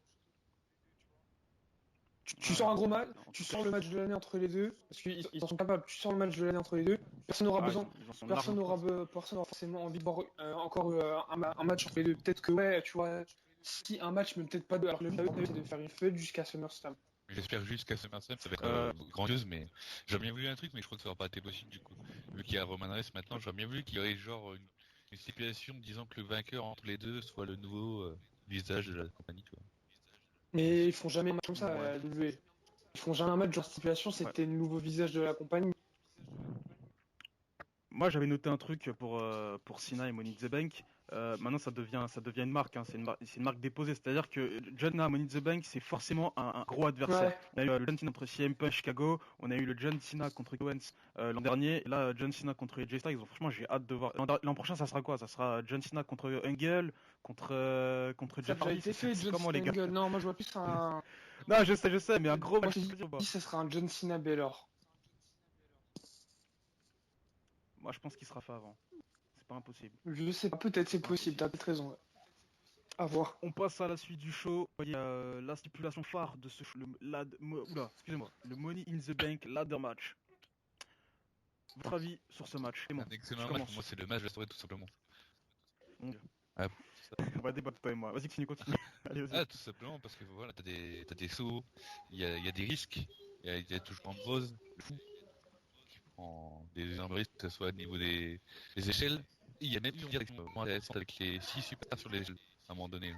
C: Tu sors un gros match, tu sors le match de l'année entre les deux, parce qu'ils en sont capables, tu sors le match de l'année entre les deux, personne n'aura besoin, personne n'aura forcément envie de voir encore un match entre les deux. Peut-être que, ouais, tu vois, si un match, mais peut-être pas deux, alors que le but c'est de faire une feud jusqu'à SummerSlam.
B: J'espère juste qu'à SummerSlam, ça va être grandiose, mais j'aurais bien voulu un truc, mais je crois que ça n'aura pas été possible du coup. Vu qu'il y a Roman Reigns maintenant, j'aurais bien voulu qu'il y aurait genre une stipulation disant que le vainqueur entre les deux soit le nouveau visage de la compagnie, tu vois.
C: Mais ils font jamais un match comme ça,
A: Ouais.
C: WWE. Ils font jamais un match genre stipulation, c'était le nouveau visage de la compagnie.
A: Moi, j'avais noté un truc pour Cena et Money in the Bank. Maintenant, ça devient une marque, hein, c'est une marque déposée. C'est-à-dire que John Cena, Money in the Bank, c'est forcément un gros adversaire.
C: Ouais.
A: On a eu le John Cena contre CM Punk Chicago, on a eu le John Cena contre Owens l'an dernier, et là, John Cena contre AJ Styles. Franchement, j'ai hâte de voir. L'an prochain, ça sera quoi? Ça sera John Cena contre Angle, contre
C: Ça a
A: Jeff
C: déjà
A: Hardy.
C: été fait,
A: C'est
C: John
A: comment, les
C: Cena
A: gars?
C: Angle. Non, moi je vois plus un.
A: Non, je sais, mais un gros
C: Moi
A: match.
C: je te dis, ça sera un John Cena Baylor.
A: Moi, je pense qu'il sera fait avant. C'est pas impossible.
C: Je sais pas, peut-être c'est possible, t'as peut-être raison. Ouais. À voir.
A: On passe à la suite du show. Il y a la stipulation phare de ce excusez-moi, le Money in the Bank ladder match. Votre avis sur ce match? C'est bon.
B: Un excellent match, pour moi c'est le match de la soirée tout simplement.
A: Mon Dieu.
B: Ah,
A: On va débattre toi et moi. Vas-y, continue. Allez, vas-y.
B: Ah, tout simplement parce que voilà, t'as des sauts, il y a des risques, il y a toujours Ambrose, le fou, qui prend des énormes risques, que ce soit au niveau des échelles. Et il y a même une direction intéressante avec les 6 super sur les échelles, à un moment donné.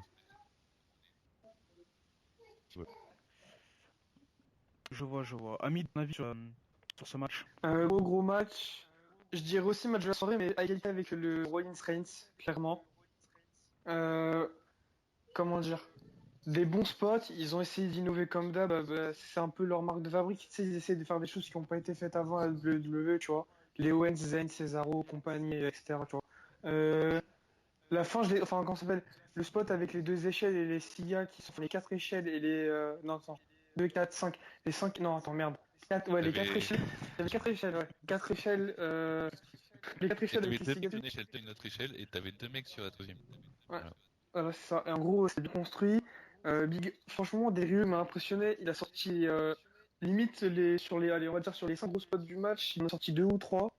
A: Je vois. Ami, ton avis sur ce match?
C: Un gros match. Je dirais aussi match de la soirée, mais à égalité avec le Rollins Reigns, clairement. Comment dire? Des bons spots, ils ont essayé d'innover comme d'hab, c'est un peu leur marque de fabrique, tu sais, ils essayent de faire des choses qui n'ont pas été faites avant à la WWE, tu vois. Les Owens, Zayn, Cesaro, compagnie, etc., tu vois. La fin, comment ça s'appelle? Le spot avec les deux échelles et les 6 gars qui sont les 4 échelles et les. Non, attends. 2, 4, 5. Les 5. Non, attends, merde. Les 4 échelles. Il y avait 4 échelles, ouais. 4 échelles. Les 4 échelles avec les 6 gars.
B: T'avais une échelle, t'as une autre échelle, et t'avais 2 mecs sur la troisième.
C: Ouais. Voilà, c'est ça. Et en gros, c'est bien construit. Franchement, Derieux m'a impressionné. Il a sorti limite allez, on va dire sur les 5 gros spots du match, il en a sorti 2 ou 3.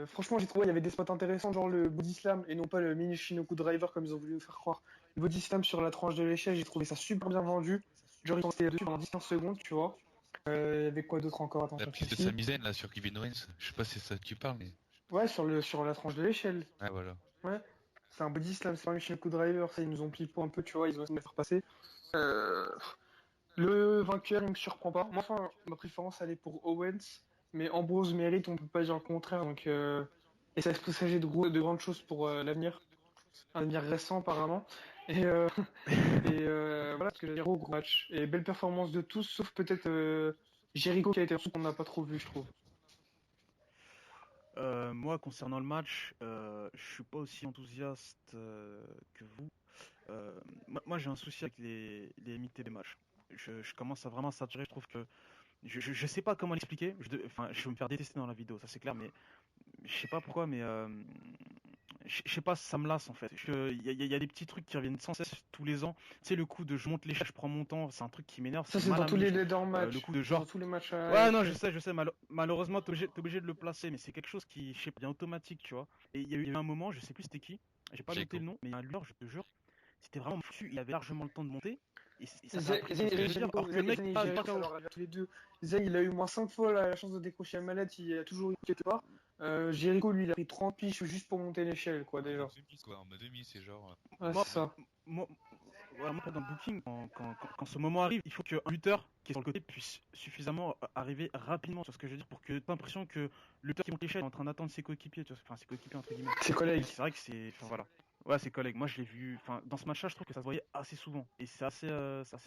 C: Franchement, j'ai trouvé il y avait des spots intéressants, genre le body slam et non pas le mini Shinoku driver comme ils ont voulu nous faire croire. Le body slam sur la tranche de l'échelle, j'ai trouvé ça super bien vendu. Genre, ils sont restés dessus pendant 10-15 secondes, tu vois. Avec quoi d'autre encore? Attends,
B: La
C: je
B: piste de
C: réfléchis.
B: Sami Zayn là sur Kevin Owens. Je sais pas si c'est ça que tu parles, mais.
C: Ouais, sur la tranche de l'échelle.
B: Ah voilà.
C: Ouais. C'est un body slam, c'est pas un Michel Coup Driver, ça, ils nous ont pipo un peu, tu vois, ils ont essayé de me faire passer. Euh, le vainqueur, il me surprend pas. Moi, enfin, ma préférence, elle est pour Owens, mais Ambrose mérite, on peut pas dire le contraire, donc, et ça laisse présager de grandes choses pour l'avenir, un avenir récent apparemment. Et, voilà, parce que j'ai gros match. Et belle performance de tous, sauf peut-être Jericho qui a été un truc qu'on n'a pas trop vu, je trouve.
A: Moi, concernant le match, je suis pas aussi enthousiaste que vous. Moi, j'ai un souci avec les MIT des matchs. Je commence à vraiment saturer. Je trouve que je sais pas comment l'expliquer. Enfin, je vais me faire détester dans la vidéo, ça c'est clair, mais je sais pas pourquoi, mais je sais pas, ça me lasse en fait. Il y a des petits trucs qui reviennent sans cesse tous les ans. Tu sais, le coup de je monte l'échelle, je prends mon temps, c'est un truc qui m'énerve,
C: Ça,
A: c'est
C: c'est
A: mal
C: dans tous les
A: amené.
C: leaders
A: Le
C: matchs,
A: coup de
C: dans
A: genre,
C: tous les matchs à
A: ouais, non,
C: échelle.
A: je sais, malheureusement, t'es obligé de le placer, mais c'est quelque chose qui, je sais pas, devient automatique, tu vois. Et il y a eu un moment, je sais plus c'était qui, j'ai pas noté
B: Jericho.
A: le nom, mais il y a un lutteur, je te jure, c'était vraiment foutu, il avait largement le temps de monter, et ça t'a
C: Zayn
A: pris, tu vois ce que je veux dire? Alors que le mec,
C: et
A: pas
C: Jericho, ça
A: KO.
C: leur arrive à tous les deux. Zayn, il a eu au moins 5 fois la chance de décrocher la mallette, il a toujours eu quelque part. Jericho, lui, il a pris 30 piches juste pour monter l'échelle, quoi,
B: En
C: déjà.
B: mode demi quoi. En mode demi, c'est genre.
C: Ouais,
A: Moi,
C: c'est ça.
A: moi, ouais, moi, dans le booking, quand ce moment arrive, il faut qu'un lutteur qui est sur le côté puisse suffisamment arriver rapidement, tu vois ce que je veux dire, pour que tu aies l'impression que le lutteur qui monte l'échelle est en train d'attendre ses coéquipiers, tu vois, enfin ses coéquipiers entre guillemets.
C: Ses
A: Et
C: collègues.
A: c'est vrai que c'est, enfin voilà. Ouais, ses collègues. Moi, je l'ai vu, enfin dans ce match-là, je trouve que ça se voyait assez souvent, et c'est assez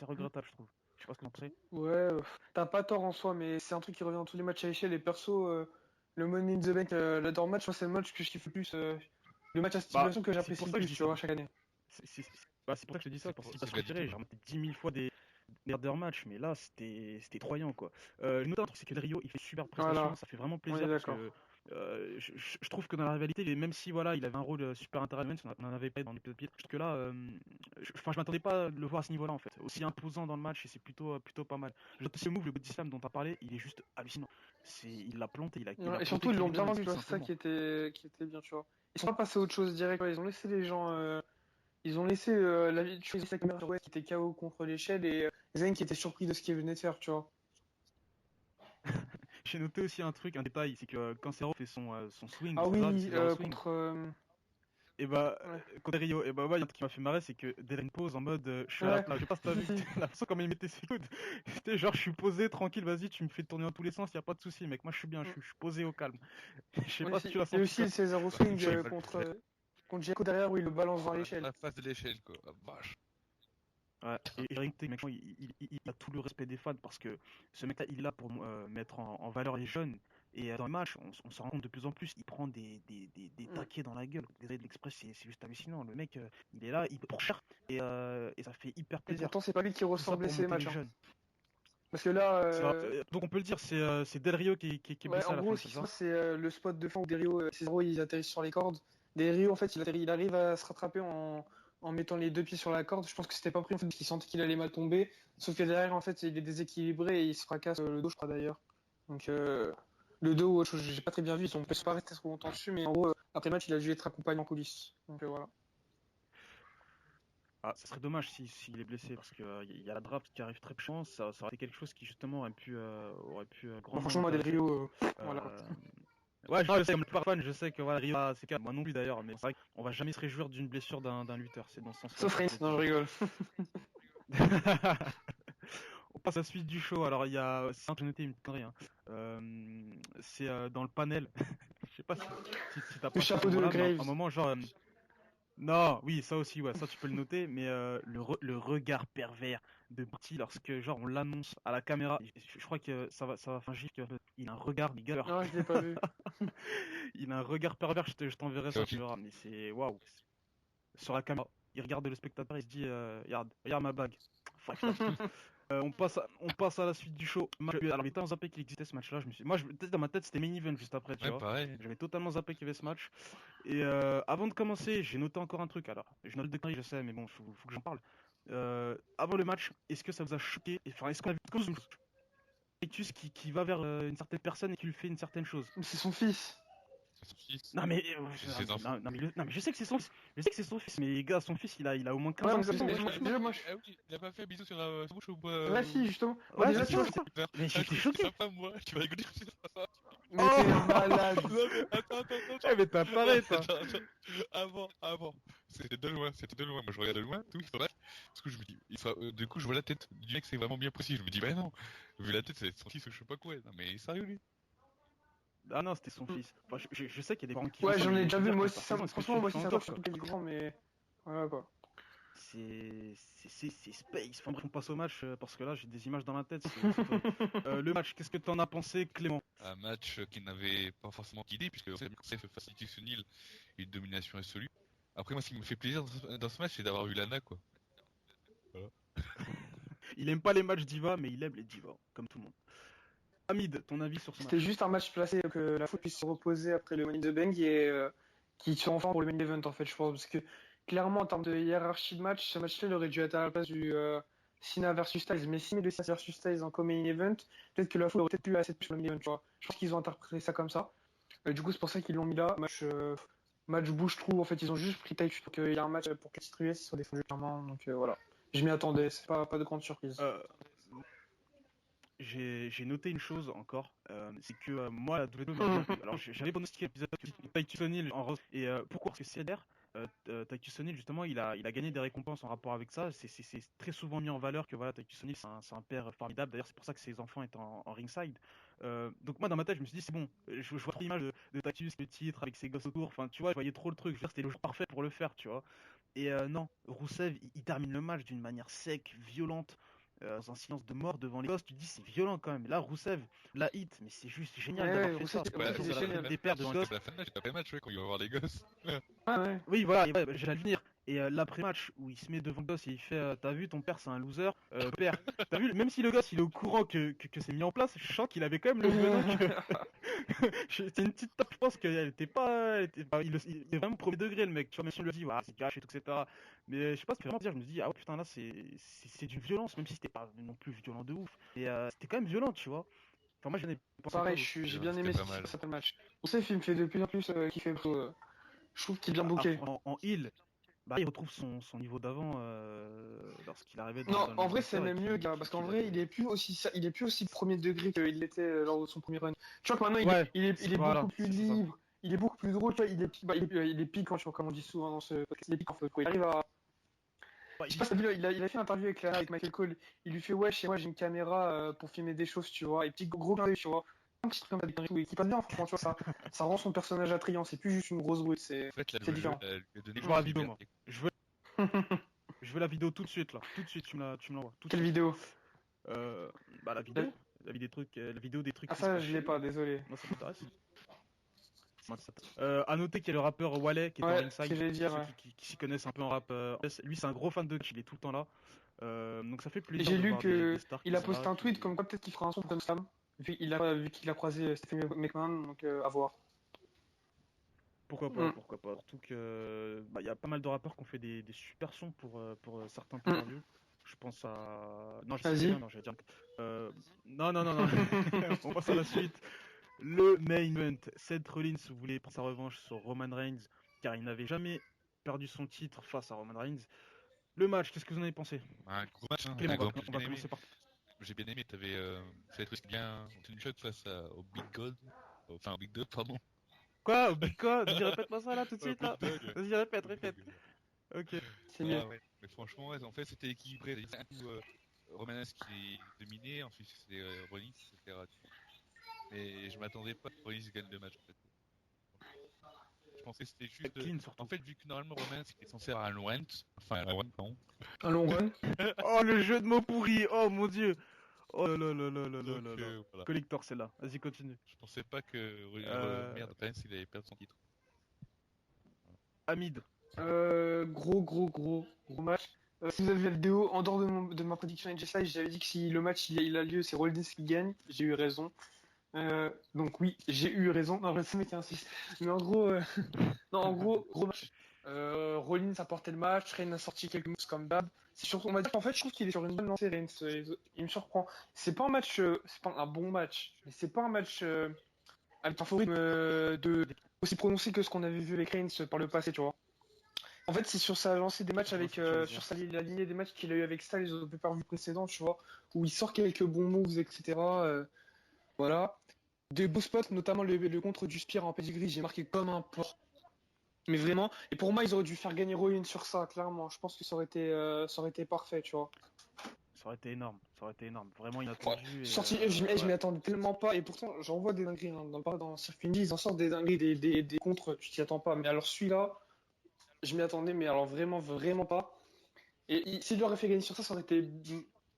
A: regrettable, je trouve. Je sais pas ce que vous en pensez.
C: Ouais, t'as pas tort en soi, mais c'est un truc qui revient dans tous les matchs à échelle. Et perso, le Money in the Bank, l'adore match, moi, c'est le match que je kiffe le plus. Le match à
A: Bah,
C: stipulation que
A: c'est
C: j'apprécie
A: pour
C: le
A: ça que je
C: plus,
A: dis
C: tu
A: ça.
C: vois, chaque année.
A: C'est pour ça que je te dis ça,
B: C'est
A: parce
B: pour
A: qu'il
B: ça
A: peut
B: que
A: se
B: je l'ai dit tout
A: retirer.
B: à
A: J'ai
B: l'heure.
A: remonté 10 000 fois des merdeurs matchs, mais là, c'était troyant, quoi. Je note un truc, c'est que Del Rio, il fait une super prestation,
C: Voilà,
A: ça fait vraiment
C: on est
A: plaisir, parce
C: d'accord.
A: que je trouve que dans la rivalité, même si voilà, il avait un rôle super intéressant, on en avait pas dans l'épisode pied, parce que là, je m'attendais pas à le voir à ce niveau-là, en fait. Aussi imposant dans le match, et c'est plutôt pas mal. Ce move, le body slam dont tu as parlé, il est juste hallucinant. Il l'a planté, il a
C: Ouais, et
A: planté
C: surtout, ils l'ont
A: Kevin
C: bien
A: Owens,
C: vendu, tu
A: tout
C: vois, c'est ça
A: simplement.
C: qui était bien, tu vois. Ils sont pas passés à autre chose direct, ouais, ils ont laissé les gens. Ils ont laissé la vie, tu vois, la caméra sur West qui était KO contre l'échelle et Zayn qui était surpris de ce qu'il venait de faire, tu vois.
A: J'ai noté aussi un truc, un détail, c'est que quand Cero fait son swing,
C: Ah
A: c'est ça, le
C: oui,
A: Cesaro swing.
C: contre.
A: Et bah,
C: Ouais.
A: contre Rio, et bah, ouais, il y a un truc qui m'a fait marrer, c'est que Delen pose en mode je suis à la
C: Ouais.
A: place. Je sais pas si t'as vu, la façon comme il mettait ses coudes. C'était genre, je suis posé, tranquille, vas-y, tu me fais tourner dans tous les sens, y a pas de souci, mec. Moi, je suis bien, je suis posé au calme. Je sais pas si tu l'as
C: Et
A: senti,
C: aussi
A: toi.
C: le Cesaro
B: Ouais,
C: Swing
B: je rigole plus.
C: contre Jericho derrière où il le balance dans l'échelle.
B: La face de l'échelle quoi. Ah, vache.
A: Ouais, et Ring T, mec, il a tout le respect des fans parce que ce mec-là, il est là pour mettre en valeur les jeunes. Et dans le match, on se rend compte de plus en plus, il prend des
C: Mm.
A: taquets dans la gueule. Désolé de l'express, c'est juste hallucinant. Le mec, il est là, il pour cher, et ça fait hyper
C: Et
A: plaisir.
C: pourtant, c'est pas lui qui
A: Tout ça
C: ressort
A: pour
C: blessé les
A: monter les
C: matchs, hein.
A: jeunes.
C: Parce que là,
A: Donc on peut le dire, c'est Del Rio qui est
C: ouais,
A: blessé
C: en
A: à la
C: gros,
A: fin,
C: ce qui
A: c'est
C: se
A: ça?
C: passe, c'est le spot de fin où Derio et Cesaro ils atterrissent sur les cordes. Derio, en fait, il arrive à se rattraper en mettant les deux pieds sur la corde. Je pense que c'était pas pris en fait, parce qu'il sentait qu'il allait mal tomber. Sauf que derrière, en fait, il est déséquilibré et il se fracasse le dos, je crois d'ailleurs. Donc, le dos, j'ai pas très bien vu. Ils sont pas restés trop longtemps dessus, mais en gros, après le match, il a dû être accompagné en coulisses. Donc, voilà.
A: Ah, ça serait dommage s'il est blessé parce que il y a la draft qui arrive très prochainement. Ça aurait été quelque chose qui justement aurait pu
C: Bon,
A: grandement
C: franchement, moi, Del
A: m'intéresser.
C: Rio, voilà.
A: Euh, Ouais, je sais, comme le fan, je sais que voilà, Rio, c'est calme. Moi non plus d'ailleurs, mais c'est vrai qu'on va jamais se réjouir d'une blessure d'un lutteur. C'est dans ce sens-là
C: Sauf
A: que je
C: Reigns,
A: voulais
C: non,
A: dire.
C: je rigole.
A: On passe à la suite du show. Alors, il y a. C'est un noté une connerie. Hein. C'est dans le panel. Je sais pas si t'as
C: Le
A: passé ce
C: chapeau de
A: moment-là, mais un
C: Graves.
A: moment, genre. Non, oui, ça aussi, ouais, ça tu peux le noter, mais le regard pervers de Bertie lorsque, genre, on l'annonce à la caméra. Je crois que ça va faire gif. Il a un regard, les gars.
C: Non, je l'ai pas vu.
A: Il a un regard pervers, je t'enverrai ça, tu
B: Chaotique.
A: verras, mais c'est waouh. Sur la caméra, il regarde le spectateur, il se dit regarde ma bague. Fuck, je la file. On passe à la suite du show. Alors, j'avais totalement zappé qu'il existait ce match-là. Peut-être dans ma tête, c'était main event juste après, tu
B: Ouais,
A: vois.
B: pareil.
A: J'avais totalement zappé qu'il y avait ce match. Et avant de commencer, j'ai noté encore un truc. Alors, je note des conneries, je sais, mais bon, faut que j'en parle. Avant le match, est-ce que ça vous a choqué? Enfin, est-ce qu'on a vu comme Titus qui va vers une certaine personne et qui lui fait une certaine chose?
C: Mais c'est son fils.
B: son fils.
A: Non mais,
B: C'est ses enfants.
A: non, mais je sais que c'est son fils. Je sais que c'est son fils, mais les gars, son fils, il a au moins 15
C: Ouais,
A: ans.
C: mais
A: c'est bon.
C: déjà, moi,
B: Ah oui, il a pas fait un bisou sur la bouche au bois.
C: ouais, si, justement.
A: Ouais,
C: Déjà,
A: c'est
C: tu vois,
A: ça. Mais j'étais
B: C'est
A: choqué.
B: sympa, moi, tu vas rigoler, c'est sympa.
C: mais t'es malade.
B: Non, mais attends.
A: Eh, mais t'as parlé, toi.
B: Avant. C'était de loin. Moi, je regarde de loin, tout, bref. Parce que je me dis, du coup, je vois la tête du mec, c'est vraiment bien précis. Je me dis, bah non, vu la tête, c'est son fils ou je sais pas quoi. Non, mais sérieux, lui.
A: Ah non, c'était son fils. Enfin, je sais qu'il y a des parents qui
C: Ouais,
A: font ça,
C: j'en
A: mais
C: ai déjà vu,
A: dire
C: moi
A: que
C: aussi,
A: ta femme,
C: franchement, moi aussi, ça
A: encore,
C: doit
A: quoi.
C: surtout qu'il est grand, mais. Ouais, quoi.
A: C'est space. Enfin bref, on passe au match parce que là j'ai des images dans la tête. C'est top. Le match, qu'est-ce que t'en as pensé, Clément?
B: Un match qui n'avait pas forcément d'idée, puisque c'est facilité ce Nil, une domination absolue. Après, moi, ce qui me fait plaisir dans ce match, c'est d'avoir vu Lana, quoi. Voilà.
A: Il aime pas les matchs diva, mais il aime les divas, comme tout le monde. Hamid, ton avis sur ce
C: C'était
A: match?
C: juste un match placé que la foule puisse se reposer après le Money in the Bank et qui soit enfin pour le main event en fait, je pense. Parce que clairement, en termes de hiérarchie de match, ce match-là il aurait dû être à la place du Cena versus Styles. Mais si met le Cena versus Styles en co-main event, peut-être que la foule aurait peut-être plus assez de pour le main event, tu vois. Je pense qu'ils ont interprété ça comme ça. Du coup, c'est pour ça qu'ils l'ont mis là. Match bouche trou. En fait, ils ont juste pris Taichi. Donc, il y a un match pour 4 titres US, ils sont défendus clairement. Donc voilà. Je m'y attendais, c'est pas de grande surprise.
A: J'ai noté une chose encore, c'est que moi la WWE m'a bien plu. Alors j'avais pronostiqué l'épisode de Titus O'Neil en Rose. Et pourquoi? Parce que CDR, Titus O'Neil justement, il a gagné des récompenses en rapport avec ça. C'est très souvent mis en valeur que voilà, Titus O'Neil c'est un père formidable. D'ailleurs c'est pour ça que ses enfants étaient en ringside. Donc moi dans ma tête je me suis dit c'est bon, je vois trop l'image de Titus, le titre avec ses gosses autour. Enfin tu vois, je voyais trop le truc. Je veux dire, c'était le jour parfait pour le faire, tu vois. Et non, Roussev, il termine le match d'une manière sec, violente, dans un silence de mort devant les gosses. Tu te dis, c'est violent quand même. Là, Roussev, la hit, mais c'est juste génial
C: Ouais,
A: d'avoir fait
C: Roussev,
A: ça.
C: c'est- Roussev,
A: Dans
C: c'est
A: la
C: génial.
A: fête des pères devant les gosses.
B: La fin de match, après match, ouais, quand il va voir les gosses.
C: Ah ouais.
A: Oui, voilà, et ouais, j'allais venir. Et l'après-match où il se met devant le gosse et il fait t'as vu, ton père c'est un loser. Père, t'as vu, même si le gosse il est au courant que c'est mis en place, je sens qu'il avait quand même le venin que. C'est une petite tape, je pense qu'elle était pas. Il est vraiment premier degré le mec, tu vois, même si on lui a dit, ouais, c'est cash et tout, etc. Mais je sais pas, ça fait vraiment dire, je me dis, ah ouais, putain, là c'est d'une violence, même si c'était pas non plus violent de ouf. Et c'était quand même violent, tu vois. Enfin, moi j'en ai pensé
C: Pareil,
A: quoi,
C: j'ai bien aimé
B: C'était
C: ce
B: pas
C: qui se
B: mal.
C: passe après le match. Rousseff, il me fait de plus en plus kiffer. Je trouve qu'il est bien booké.
A: en heal. Bah, il retrouve son niveau d'avant lorsqu'il arrivait
C: Non,
A: dans le
C: en
A: main
C: vrai,
A: roster
C: c'est
A: et
C: même mieux, gars, parce qu'en vrai, il est plus aussi premier degré qu'il était lors de son premier run. Tu vois que maintenant,
A: Ouais,
C: il est
A: voilà,
C: beaucoup plus
A: c'est ça.
C: libre, il est beaucoup plus drôle, tu vois, il est piquant, tu vois, comme on dit souvent dans ce podcast, il est piquant, quoi. Il arrive à.
A: Ouais,
C: Je sais pas si t'as vu, il a fait une interview avec Michael Cole, il lui fait, ouais, chez moi, j'ai une caméra pour filmer des choses, tu vois, et petit gros clin d'œil, tu vois. Un petit truc comme ça, et qui passe bien, franchement, tu vois, ça rend son personnage attrayant, c'est plus juste une grosse brute,
B: En fait,
C: c'est différent.
B: lui a donné
A: Je vois la
B: une
A: vidéo, moi.
B: liberté.
A: Je veux la vidéo tout de suite, là. Tout de suite, tu me l'envoies. Tout de
C: Quelle
A: suite.
C: vidéo?
A: Bah, la vidéo. La vidéo des trucs
C: Ah,
A: qui se
C: ça,
A: passent
C: je
A: chez
C: l'ai
A: lui.
C: pas, désolé.
A: Moi, ça m'intéresse. À noter qu'il y a le rappeur Wallet qui est en
C: Ouais,
A: ringside.
C: ce que j'allais dire,
A: Ceux
C: ouais.
A: qui s'y connaissent un peu en rap. Lui, c'est un gros fan de Glitch, il est tout le temps là. Donc ça fait
C: Et
A: plaisir
C: j'ai
A: de
C: lu
A: voir
C: que
A: des stars qui
C: il a
A: sont
C: posté
A: là,
C: un tweet comme quoi peut-être qu'il fera un son comme Sam, vu qu'il a croisé Stephen McMahon, donc à voir.
A: Pourquoi pas,
C: Mm.
A: pourquoi pas. Surtout que bah, y a pas mal de rappeurs qui ont fait des super sons pour certains pay-per-view. Je pense à. Non, je sais
C: Vas-y.
A: rien, non, j'allais dire. Non. On passe à la suite. Le main event. Seth Rollins voulait prendre sa revanche sur Roman Reigns car il n'avait jamais perdu son titre face à Roman Reigns. Le match, qu'est-ce que vous en avez pensé?
B: Un gros match, hein.
A: Clément,
B: Un gros match,
A: on va commencer par.
B: j'ai bien aimé, t'avais fait bien tenu choc face au Big God, enfin au Big Dog, pardon.
A: Quoi? Au Big God? Vas-y, répète-moi ça là tout de
B: Au
A: suite
B: Big
A: là.
B: Dog.
A: Vas-y, répète.
B: Big Dog.
A: Ok.
C: C'est mieux.
B: Ouais. Mais franchement, ouais, en fait, c'était équilibré. Il y a un coup, Romanes qui dominait, ensuite c'était Rollins, etc. Mais je m'attendais pas que Rollins gagne le match. En fait. Je pensais que c'était juste.
A: Clean surtout.
B: En fait, vu que normalement Romanes était censé avoir un rent, enfin un rent, pardon.
C: Un long run.
A: Oh, le jeu de mots pourri. Oh mon dieu. Oh là là là là là
B: Donc,
A: là là.
B: voilà.
A: Collector, celle-là. Vas-y, continue.
B: Je pensais pas que merde, Rollins il allait perdre son titre.
A: Hamid.
C: Gros match. Si vous avez vu la vidéo, en dehors de ma prédiction HSI, j'avais dit que si le match il a lieu, c'est Rollins qui gagne. J'ai eu raison. Donc oui, j'ai eu raison. Non, c'est mec qui insiste. Mais en gros, non, en gros match. Rollins a porté le match, Reigns a sorti quelques moves comme d'hab. C'est surtout, on va dire qu'en fait, je trouve qu'il est sur une bonne lancée, Reigns. Il me surprend. C'est pas un match, c'est pas un bon match, mais c'est pas un match avec un rythme de aussi prononcé que ce qu'on avait vu avec Reigns par le passé, tu vois. En fait, c'est sur sa lancée des matchs
A: Je vois
C: avec,
A: ce que tu veux dire.
C: sur la lignée des matchs qu'il a eu avec Styles au pay-per-view précédent, tu vois, où il sort quelques bons moves, etc. Voilà. Des beaux spots, notamment le contre du Spear en pedigree, j'ai marqué comme un porc. Mais vraiment, et pour moi, ils auraient dû faire gagner Rollins sur ça, clairement. Je pense que ça aurait été parfait, tu vois.
A: Ça aurait été énorme. Ça aurait été énorme. Vraiment
C: Ouais.
A: inattendu. Et,
C: Sorti, je m'y
A: ouais.
C: attendais tellement pas, et pourtant, j'en vois des dingueries, hein. Dans le circuit indie, ils en sortent des dingueries, des contres, tu t'y attends pas. Mais alors celui-là, je m'y attendais, mais alors vraiment, vraiment pas. Et s'il aurait fait gagner sur ça, ça aurait été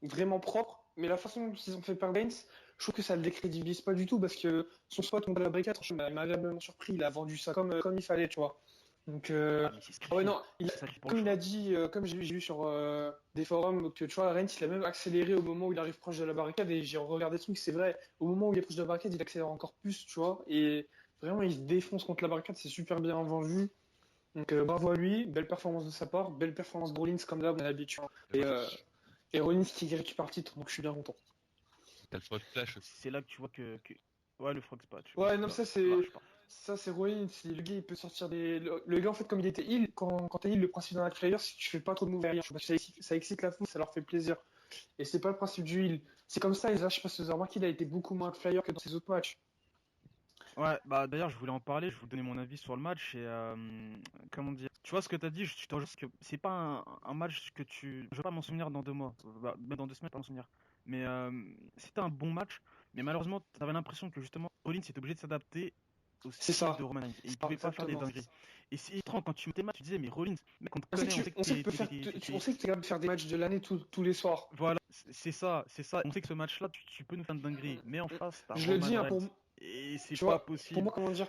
C: vraiment propre. Mais la façon dont ils ont fait perdre Reigns, je trouve que ça le décrédibilise pas du tout parce que son spot contre la barricade, franchement, il m'a agréablement surpris. Il a vendu ça comme il fallait, tu vois. Donc,
A: Ah, mais c'est
C: ah ouais,
A: sacrifié.
C: non,
A: C'est sacrifié pour le
C: comme il
A: show.
C: a dit, comme j'ai vu sur des forums, donc, tu vois, Reigns, il a même accéléré au moment où il arrive proche de la barricade. Et j'ai regardé le truc, c'est vrai. Au moment où il est proche de la barricade, il accélère encore plus, tu vois. Et vraiment, il se défonce contre la barricade, c'est super bien vendu. Donc bravo à lui, belle performance de sa part, belle performance de Rollins comme d'hab, on est habitué. Et, euh, et Rollins qui récupère le titre, donc je suis bien content.
B: T'as le Frog Flash aussi.
A: C'est là que tu vois que... Ouais, le Frog Splash.
C: Ouais, non,
A: Là, je parle.
C: ça c'est Rollins. Le gars il peut sortir des. Le gars en fait comme il était heal, quand t'es heal, le principe d'un Night Flyer, c'est que tu fais pas trop de moves aériens. Parce que ça excite la foule, ça leur fait plaisir. Et c'est pas le principe du heal. C'est comme ça, et là je sais pas si vous avez remarqué, il a été beaucoup moins flyer que dans ses autres matchs.
A: Ouais, bah d'ailleurs, je voulais en parler, je vous donner mon avis sur le match et comment dire. Tu vois ce que t'as dit, je te rejoins, parce que c'est pas un match que tu. Je vais pas m'en souvenir dans 2 mois, bah, même dans 2 semaines, pas m'en souvenir. Mais c'était un bon match, mais malheureusement, t'avais l'impression que justement, Rollins était obligé de s'adapter au
C: C'est
A: style
C: ça.
A: de Roman Reigns et il
C: C'est ça,
A: pouvait pas faire des
C: exactement.
A: dingueries. Et c'est étrange quand tu mettais match, tu disais, mais Rollins, mec, on te
C: On sait que
A: connaît, on sait que
C: on sait que tu peux faire, on sait que t'es capable de faire des matchs de l'année tous les soirs.
A: voilà, c'est ça, c'est ça. On sait que ce match-là, tu peux nous faire une dinguerie, mais en face, t'as
C: Je le
A: Roman
C: dis, hein,
A: Reigns et c'est
C: tu
A: pas
C: vois, pour
A: possible.
C: moi, comment dire,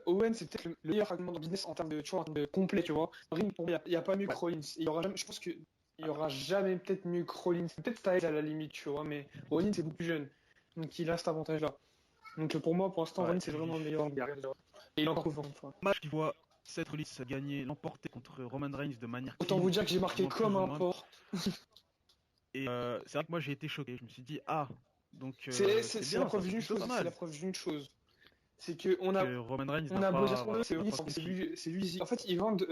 C: Owen, c'est peut-être le meilleur argument de business en termes de, tu vois, en termes de complet, tu vois. Ring, pour moi, il n'y a pas mieux que
A: Ouais.
C: Rollins. Il y aura jamais, je pense qu'il y aura jamais peut-être mieux que Rollins. Peut-être Styles à la limite, tu vois, mais Rollins est beaucoup plus jeune. Donc il a cet avantage-là. Donc pour moi, pour l'instant,
A: Ouais,
C: Rollins c'est vraiment le meilleur. Il y a rien à dire. Et il est encore plus fort une fois.
A: match qui voit Seth Rollins gagner, l'emporter contre Roman Reigns de manière
C: Autant
A: clean,
C: vous dire que j'ai
A: du
C: marqué
A: moins plus
C: comme
A: ou
C: un
A: moins.
C: porc.
A: Et c'est vrai que moi j'ai été choqué. Je me suis dit, ah, donc c'est
C: C'est la
A: bien ça,
C: preuve
A: c'est
C: d'une
A: plutôt
C: chose.
A: pas
C: C'est la
A: mal.
C: preuve d'une chose. C'est que
A: Que Roman Reigns
C: on
A: n'a
C: a beau dire
A: pas,
C: ce qu'on veut,
A: voilà,
C: c'est
A: n'a
C: Rollins,
A: pas compris.
C: c'est lui. En fait, ils vendent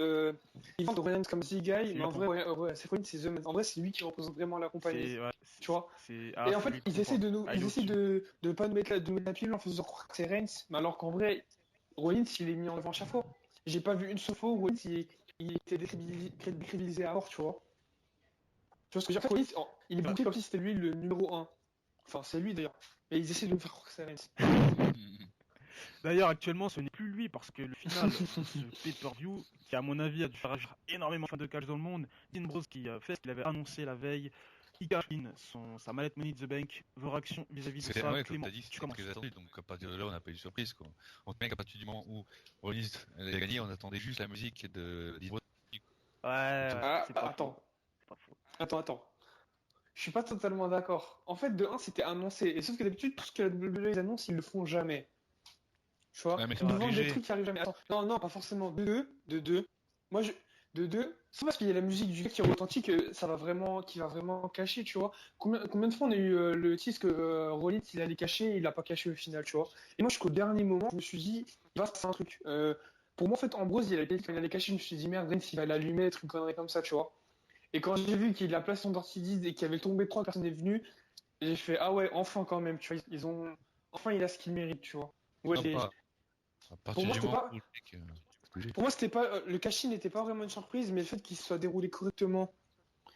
C: Rollins comme The Guy,
A: C'est
C: mais
A: le
C: en
A: pont.
C: vrai, ouais, c'est Rollins, c'est The Man. En vrai, c'est lui qui représente vraiment la compagnie.
A: C'est, ouais,
C: Tu vois.
A: ah,
C: Et en
A: c'est
C: fait,
A: lui le pont, quoi. Ah, il
C: ils
A: est
C: essaient
A: au-dessus.
C: de pas nous mettre la pilule en faisant croire que c'est Reigns, mais alors qu'en vrai, Rollins, il est mis en avant chaque fois. J'ai pas vu une seule fois où Rollins, il était décrédibilisé à mort, tu vois. Tu vois ce que je veux dire? Rollins, il est
A: Ouais.
C: booké comme si c'était lui le numéro un. Enfin, c'est lui d'ailleurs. Et ils essaient de nous faire croire que c'est Reigns.
A: D'ailleurs, actuellement, ce n'est plus lui parce que le final de ce pay-per-view, qui à mon avis a dû faire agir énormément de fans de catch dans le monde, Dean Ambrose qui fait ce qu'il avait annoncé la veille, il cash in sa mallette Money in the Bank. Vos réactions vis-à-vis de
B: C'est
A: ça,
B: ouais, comme
A: Clément,
B: t'as dit,
A: tu
B: c'était
A: commences.
B: très attendu, donc à partir de là, on n'a pas eu de surprise, quoi. On te met qu'à partir du moment où Rollins a gagné, on attendait juste la musique de d'Hydro.
A: Ouais, ouais,
C: Ah,
A: c'est pas faux.
C: attends,
A: C'est pas faux.
C: attends. Je suis pas totalement d'accord. En fait, de un, c'était annoncé. Et sauf que d'habitude, tout ce que la WWE ils annoncent, ils le font jamais. Tu vois?
B: Ouais, mais c'est
C: Ils nous vendent des
B: obligé.
C: trucs qui arrivent jamais. Attends, non, non, pas forcément. De deux. Moi, de deux. C'est parce qu'il y a la musique du gars qui est authentique que qui va vraiment cacher, tu vois. Combien de fois on a eu le tease que Rollins il allait cacher et il l'a pas caché au final, tu vois. Et moi, jusqu'au dernier moment, je me suis dit, il va se passer un truc. Pour moi, en fait, Ambrose, il allait cacher, je me suis dit, merde, Reigns, il va l'allumer, être une connerie comme ça, tu vois. Et quand j'ai vu qu'il a placé son Dortidis et qu'il avait tombé trois, personne n'est venu, j'ai fait, ah ouais, enfin quand même, tu vois. Enfin, il a ce qu'il mérite, tu vois. Ouais,
B: Non, pas. À
C: pour
B: partir
C: moi,
B: du
C: c'était
B: moment
C: pas.
B: où le mec, c'est obligé.
C: Pour moi, c'était pas le casting n'était pas vraiment une surprise, mais le fait qu'il se soit déroulé correctement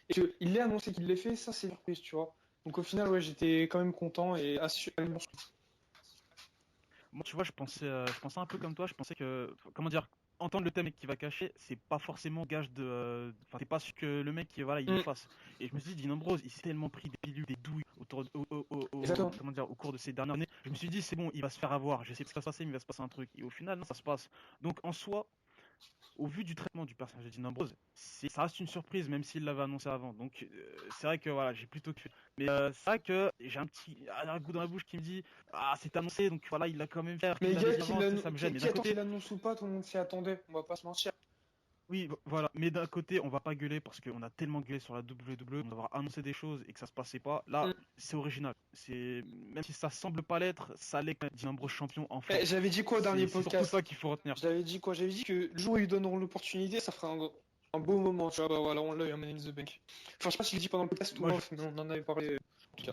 C: et qu'il l'ait annoncé qu'il l'ait fait, ça c'est une surprise, tu vois. Donc au final, ouais, j'étais quand même content et assurément.
A: Moi, tu vois, je pensais un peu comme toi. Je pensais que, comment dire, entendre le thème qui va cacher, c'est pas forcément gage de. Enfin, t'es pas sûr que le mec, voilà, il le
C: Mm,
A: fasse. Et je me suis dit, Dean Ambrose, il s'est tellement pris des pilules, des douilles
C: exactement.
A: comment dire, au cours de ces dernières années. Je me suis dit, c'est bon, il va se faire avoir. Je sais ce qui va se passer, mais il va se passer un truc. Et au final, non, ça se passe. Donc, en soi, au vu du traitement du personnage de Dean Ambrose, ça reste une surprise, même s'il l'avait annoncé avant. Donc, c'est vrai que voilà, j'ai plutôt kiffé. Mais c'est vrai que j'ai un goût dans la bouche qui me dit, ah, c'est annoncé, donc voilà, il l'a quand même fait,
C: Mais
A: il l'avait
C: gars,
A: dit avant, ça me gêne. Mais d'un
C: qui attend
A: côté,
C: qu'il annonce ou pas, tout le monde s'y attendait. On va pas se mentir.
A: Oui, voilà. Mais d'un côté, on va pas gueuler parce qu'on a tellement gueulé sur la WWE, on va avoir annoncé des choses et que ça se passait pas. Là,
C: Mm.
A: c'est original. C'est même si ça semble pas l'être, ça l'est quand même. Dean Ambrose champion enfin.
C: J'avais dit quoi au dernier
A: C'est surtout
C: podcast?
A: ça qu'il faut retenir.
C: J'avais dit quoi? J'avais dit que le jour où ils donneront l'opportunité, ça fera un beau moment, tu vois. Bah voilà, on l'a eu, Money in the Bank. Enfin, je sais pas si je l'ai dit pendant le podcast ou
A: Moi,
C: off, mais on en avait parlé. En tout cas.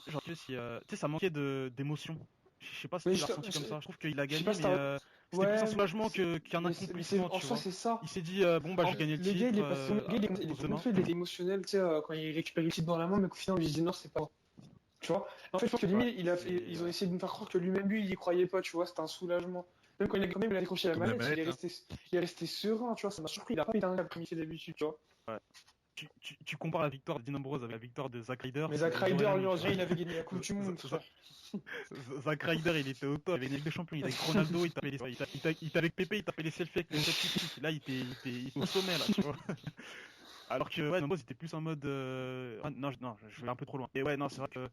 A: Genre, tu sais, si, tu sais, ça manquait d'émotion. Je sais pas si
C: Mais
A: tu l'as
C: je,
A: ressenti comme
C: je-
A: ça. Je trouve qu'il a
C: je sais
A: gagné,
C: pas si
A: mais
C: t'as.
A: c'était plus un
C: Ouais,
A: soulagement qu'un
C: mais
A: accomplissement,
C: en
A: tu
C: soi,
A: vois.
C: c'est ça.
A: Il s'est dit, bon, bah, j'ai gagné le
C: Le gars,
A: titre,
C: il est passé. Le gars, il
A: pour
C: était
A: demain.
C: gonflé, il était émotionnel, tu sais, quand il récupère le titre dans la main, mais qu'au final, il se dit non, c'est pas. Tu vois? En fait, je pense que
A: Ouais,
C: limite, ils ont
A: ouais.
C: essayé de nous faire croire que lui-même, lui, il y croyait pas, tu vois, c'était un soulagement. Même quand il a décroché la
B: Comme la
C: manette,
B: manette, là.
C: il est resté serein, tu vois, ça m'a surpris, il a pas pété un câble comme il fait d'habitude, tu vois.
A: Ouais. Tu compares la victoire de Dean Ambrose avec la victoire de Zack Ryder,
C: Mais
A: c'est
C: Zack
A: le jour et
C: Ryder,
A: la
C: lui,
A: nuit,
C: en
A: tu
C: vrai,
A: vois.
C: il avait gagné la Coupe du Monde, frère.
A: Zack Ryder, il était au top, il avait une Ligue des Champions, il était avec Ronaldo, il était avec Pépé, il tapait les selfies avec les selfies. Là, il était au sommet, là, tu vois. Alors que, ouais, Ambrose, était plus en mode. Ah, non, non, je vais un peu trop loin. Et ouais, non, c'est vrai que.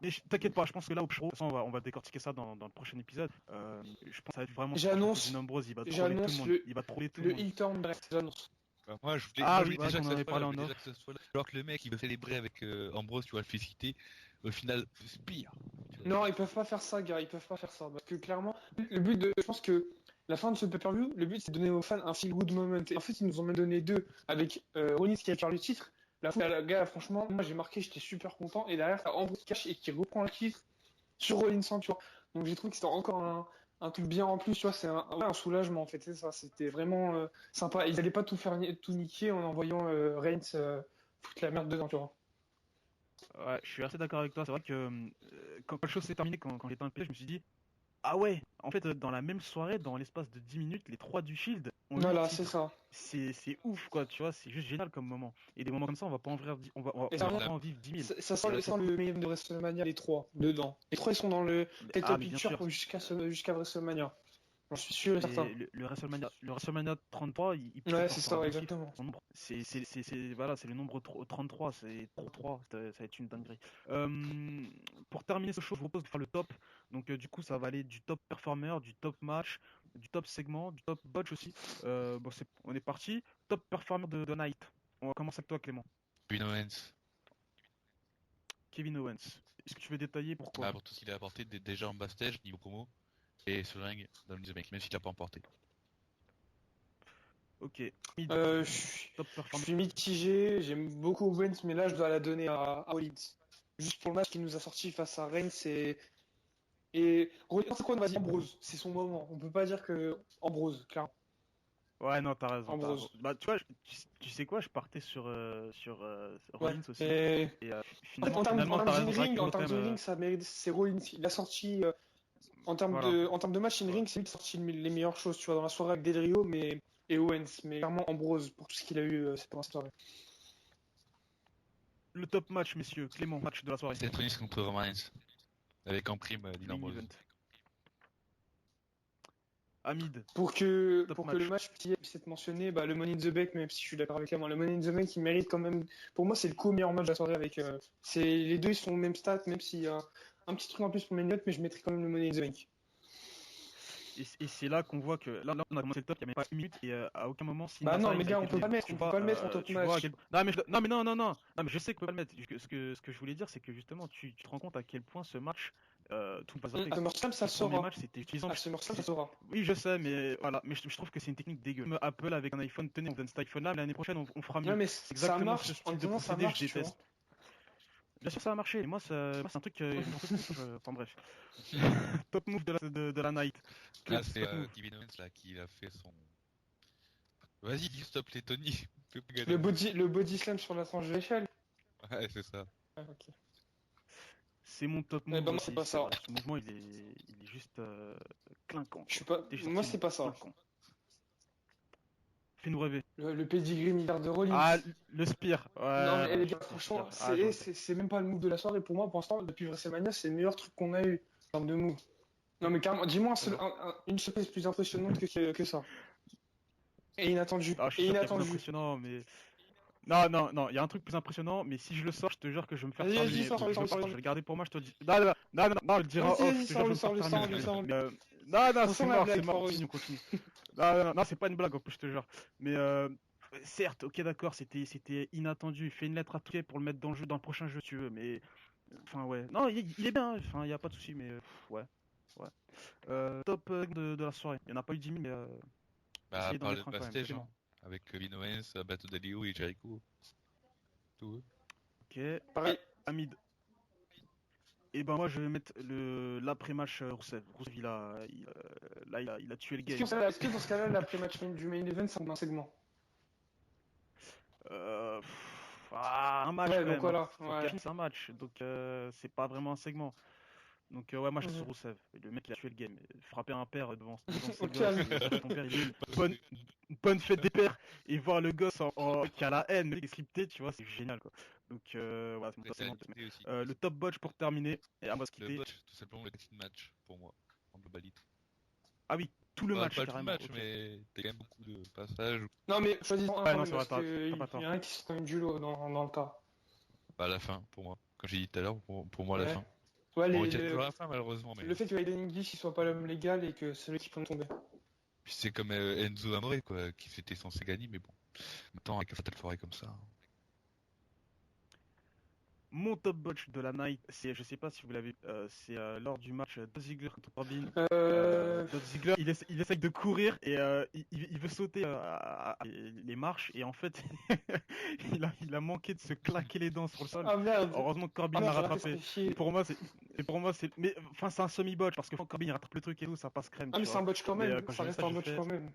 A: Mais t'inquiète pas, je pense que là, au pro, de toute façon, on va décortiquer ça dans le prochain épisode. Je pense que ça va être vraiment. Je pense que Dean Ambrose, il va troller tout le monde. Il va troller tout le
C: Le
A: monde.
C: heel turn, bref, j'annonce.
B: Bah,
A: Ah
B: moi, je
A: oui,
B: voulais
A: ouais,
B: déjà
A: qu'on
B: que
A: en
B: ça
A: avait
B: soit là,
A: parlé
B: je
A: en
B: voulais déjà
A: off.
B: que ça soit là. Alors que le mec, il veut célébrer avec Ambrose, tu vois, le féliciter. Au final, c'est pire.
C: Non, ils peuvent pas faire ça, gars, ils peuvent pas faire ça. Parce que clairement, le but de. Je pense que la fin de ce pay-per-view, le but c'est de donner aux fans un feel-good moment. Et en fait, ils nous ont même donné deux avec Rollins qui a fait le titre. La fois, gars, franchement, moi j'ai marqué, j'étais super content. Et derrière, t'as Ambrose qui cache et qui reprend le titre sur Rollins, tu vois. Donc j'ai trouvé que c'était encore un truc bien en plus, tu vois. C'est un soulagement en fait, c'est ça. C'était vraiment sympa. Ils allaient pas tout faire tout niquer en envoyant Reigns foutre la merde dedans, tu vois.
A: Ouais, je suis assez d'accord avec toi. C'est vrai que quand la chose s'est terminée, quand j'étais en pied, je me suis dit, ah ouais, en fait, dans la même soirée, dans l'espace de 10 minutes, les trois du Shield ont eu le
C: Voilà, c'est
A: titre.
C: ça.
A: C'est ouf, quoi, tu vois, c'est juste génial comme moment. Et des moments comme ça, on va pas en vivre,
C: Et
A: on
C: ça,
A: va
B: On
A: pas
B: a-
A: en vivre 10 000.
C: ça
A: Et
C: sent, ça sent le main event de WrestleMania, les trois, dedans. Les trois, ils sont dans le title
A: mais bien
C: picture
A: sûr.
C: jusqu'à WrestleMania. J'en suis sûr et certain.
A: Et le WrestleMania 33, il
C: Ouais, c'est ça,
A: portera deux titres.
C: exactement.
A: Son nombre. Voilà, c'est le nombre 33, c'est 3, ça va être une dinguerie. Pour terminer ce show, je vous propose de faire le top. Donc du coup, ça va aller du top performer, du top match, du top segment, du top botch aussi. Bon, on est parti. Top performer de Night. On va commencer avec toi, Clément.
B: Kevin Owens.
A: Kevin Owens. Est-ce que tu veux détailler pourquoi?
B: Ah, pour tout ce qu'il a apporté déjà en backstage, niveau promo, et sur le ring, dans le mec, même s'il l'a pas emporté.
A: Ok. Mid, top
C: Je
A: performer.
C: suis mitigé, j'aime beaucoup Owens, mais là, je dois la donner à Rollins. Juste pour le match qu'il nous a sorti face à Reigns, et Rollins, c'est quoi, on va dire Ambrose, c'est son moment. On peut pas dire que Ambrose, clairement.
A: Ouais, non, t'as raison.
C: Ambrose.
A: Bah, tu vois, tu sais quoi, je partais sur
C: Ouais.
A: Rollins aussi.
C: Et
A: Et
C: en termes
A: finalement, t'as raison.
C: de
A: C'est vrai
C: ring,
A: que
C: en termes de
A: Gotham,
C: ring, ça mérite, c'est Rollins. Il a sorti, en
A: voilà.
C: termes de match in ring, c'est lui qui a sorti les meilleures choses, tu vois, dans la soirée avec Del Rio, et Owens, mais clairement Ambrose pour tout ce qu'il a eu pendant cette soirée.
A: Le top match, messieurs. Clément, match de la soirée.
B: Seth Rollins contre Roman Reigns. Avec en prime Dean
A: Main
B: Ambrose.
A: event. Hamid,
C: Pour que
A: top
C: le
A: match.
C: match puisse être mentionné, bah, le Money in the Bank, même si je suis d'accord avec Clément, le Money in the Bank, il mérite quand même. Pour moi, c'est le co-meilleur match de la soirée avec. Les deux, ils sont au même stat, même s'il y a un petit truc en plus pour mes notes, mais je mettrai quand même le Money in the Bank.
A: Et c'est là qu'on voit que. Là, on a commencé le top, il n'y a même pas une minute, et à aucun moment, si
C: Bah non,
A: Nasai
C: mais
A: a
C: gars,
A: été
C: on peut pas le mettre,
A: tu
C: on peut
A: vois,
C: pas le mettre en top
A: tu vois à
C: match.
A: quel- Non, non, non, mais je sais qu'on peut pas le mettre. Ce que je voulais dire, c'est que justement, tu te rends compte à quel point ce match, tout passe
C: À SummerSlam, ça
A: Le premier
C: sera.
A: match, c'était utilisant.
C: À SummerSlam, ça sera.
A: Oui, je sais, mais voilà. Mais je trouve que c'est une technique dégueu. Comme Apple avec un iPhone, tenez, on donne cet iPhone-là, mais l'année prochaine, on fera mieux.
C: Non, mais
A: C'est
C: ça
A: exactement
C: marche,
A: ce
C: en
A: style de
C: disant ça
A: procédé que
C: marche,
A: je
C: tu vois.
A: déteste. Bien sûr, ça a marché. Moi, c'est un truc. Enfin bref. Top move de la night.
B: Là, c'est
A: Top move.
B: Kevin Owens là, qui a fait son. Vas-y, dis stop les Tony. Fais pas
C: Le
B: galérer.
C: body slam sur la tranche de l'échelle.
B: Ouais, c'est ça.
C: Ah, ok.
A: C'est mon top
C: Eh
A: move
C: ben, moi,
A: aussi.
C: c'est pas ça.
A: Ce mouvement, il est juste clinquant.
C: Je suis pas.
A: Déjà,
C: Moi, c'est pas ça.
A: clinquant. Fais-nous rêver.
C: Le pedigree milliard de Rollins.
A: Ah, le Spear.
C: Non,
A: Ouais,
C: mais les
A: je
C: gars,
A: vois
C: franchement,
A: le Spear. Ah, je vois le
C: c'est même pas le move de la soirée. Pour moi, pour l'instant, depuis WrestleMania, c'est le meilleur truc qu'on a eu en termes de move. Non, mais carrément, dis-moi une surprise plus impressionnante que ça. Et inattendu.
A: Ah, je suis
C: Et
A: sûr qu'il y a plus
C: inattendu.
A: impressionnant, mais. Non, il y a un truc plus impressionnant, mais si je le sors, je te jure que je vais me faire
C: Vas-y,
A: terminer.
C: sors,
A: Donc,
C: sors,
A: je
C: sors.
A: vais le garder pour moi, je te le dis. Non, je vais le dire en
C: Vas-y,
A: off,
C: vas-y,
A: je te jure, je vais me
C: sors-le,
A: faire
C: sors-le,
A: terminer.
C: sors-le.
A: Non, non,
C: On
A: c'est
C: sent la
A: mort,
C: blague,
A: c'est mort,
C: Farouz.
A: continue, continue. Non, non, non, c'est pas une blague, en plus, je te jure. Mais, certes, ok, d'accord, c'était inattendu. Il fait une lettre à Touquet pour le mettre dans le jeu, dans le prochain jeu, si tu veux, mais. Enfin, ouais. Non, il est bien, enfin, il y a pas de souci, mais. Ouais, ouais. Top de la soirée. Il y en a pas eu 10 000, mais.
B: Bah, à
A: Essayez d'en
B: part le
A: mettre un quand même,
B: backstage,
A: clément.
B: avec Kevin Owens, Bato Dalio et Jericho. Tout.
A: Ok.
C: Pareil.
A: Hamid. Et ben, moi, je vais mettre l'après-match Rousseff. Rousseff, là, il a tué le game.
C: Est-ce que dans ce cas-là, l'après-match du main event, c'est un segment?
A: Un match
C: Ouais,
A: quand
C: donc
A: même.
C: voilà.
A: Faut
C: Ouais.
A: c'est un match, donc c'est pas vraiment un segment. Donc ouais, moi je suis
C: Mhm.
A: sur Rousseff. Le mec il a tué le game. Frapper un père devant ses
C: Au
A: gosses,
C: calme.
A: dire que ton père il est bonne fête des pères et voir le gosse qui a la haine, mais qui est scripté, tu vois, c'est génial quoi. Donc voilà, c'est mon
B: Mais
A: top
B: ça a
A: segment.
B: été aussi.
A: Le top botch pour terminer et on va se
B: Le
A: quitter.
B: botch, tout simplement le team match, pour moi, en globalité.
A: Ah oui, tout le
B: Bah,
A: match
B: pas tout le
A: carrément.
B: match,
A: Ok.
B: mais t'as quand même beaucoup de passages.
C: Non, mais choisissons un
A: Ouais,
C: quand
A: non,
C: même,
A: c'est vrai,
C: parce qu'il
A: t'as pas
C: y
A: tort.
C: en a un qui se prend une du lot dans le tas.
B: Bah, à la fin, pour moi. Comme j'ai dit tout à l'heure, pour moi, à la
C: Ouais.
B: fin.
C: Ouais,
B: On retient toujours la fin, malheureusement, mais.
C: le fait que Aiden English il soit pas l'homme légal et que c'est lui qui peut tomber.
B: Puis c'est comme Enzo Amore, quoi, qui s'était censé gagner, mais bon. Maintenant, avec un fatal foray comme ça.
A: Mon top botch de la night, c'est, je sais pas si vous l'avez, c'est lors du match Dolph Ziggler contre Corbin. Dolph Ziggler, il essaye de courir et il veut sauter les marches et en fait, il a manqué de se claquer les dents sur le sol.
C: Ah merde.
A: Heureusement que Corbin
C: Ah
A: l'a
C: merde, j'ai raté
A: rattrapé.
C: ce chier.
A: Pour moi, c'est, mais enfin, c'est un semi-botch parce que quand Corbin il rattrape le truc et tout, ça passe crème.
C: Ah, mais
A: Tu
C: c'est un
A: vois.
C: botch quand
A: Mais
C: même.
A: quand
C: Ça
A: j'ai vu
C: reste
A: ça,
C: un
A: j'ai
C: botch
A: fait,
C: quand même.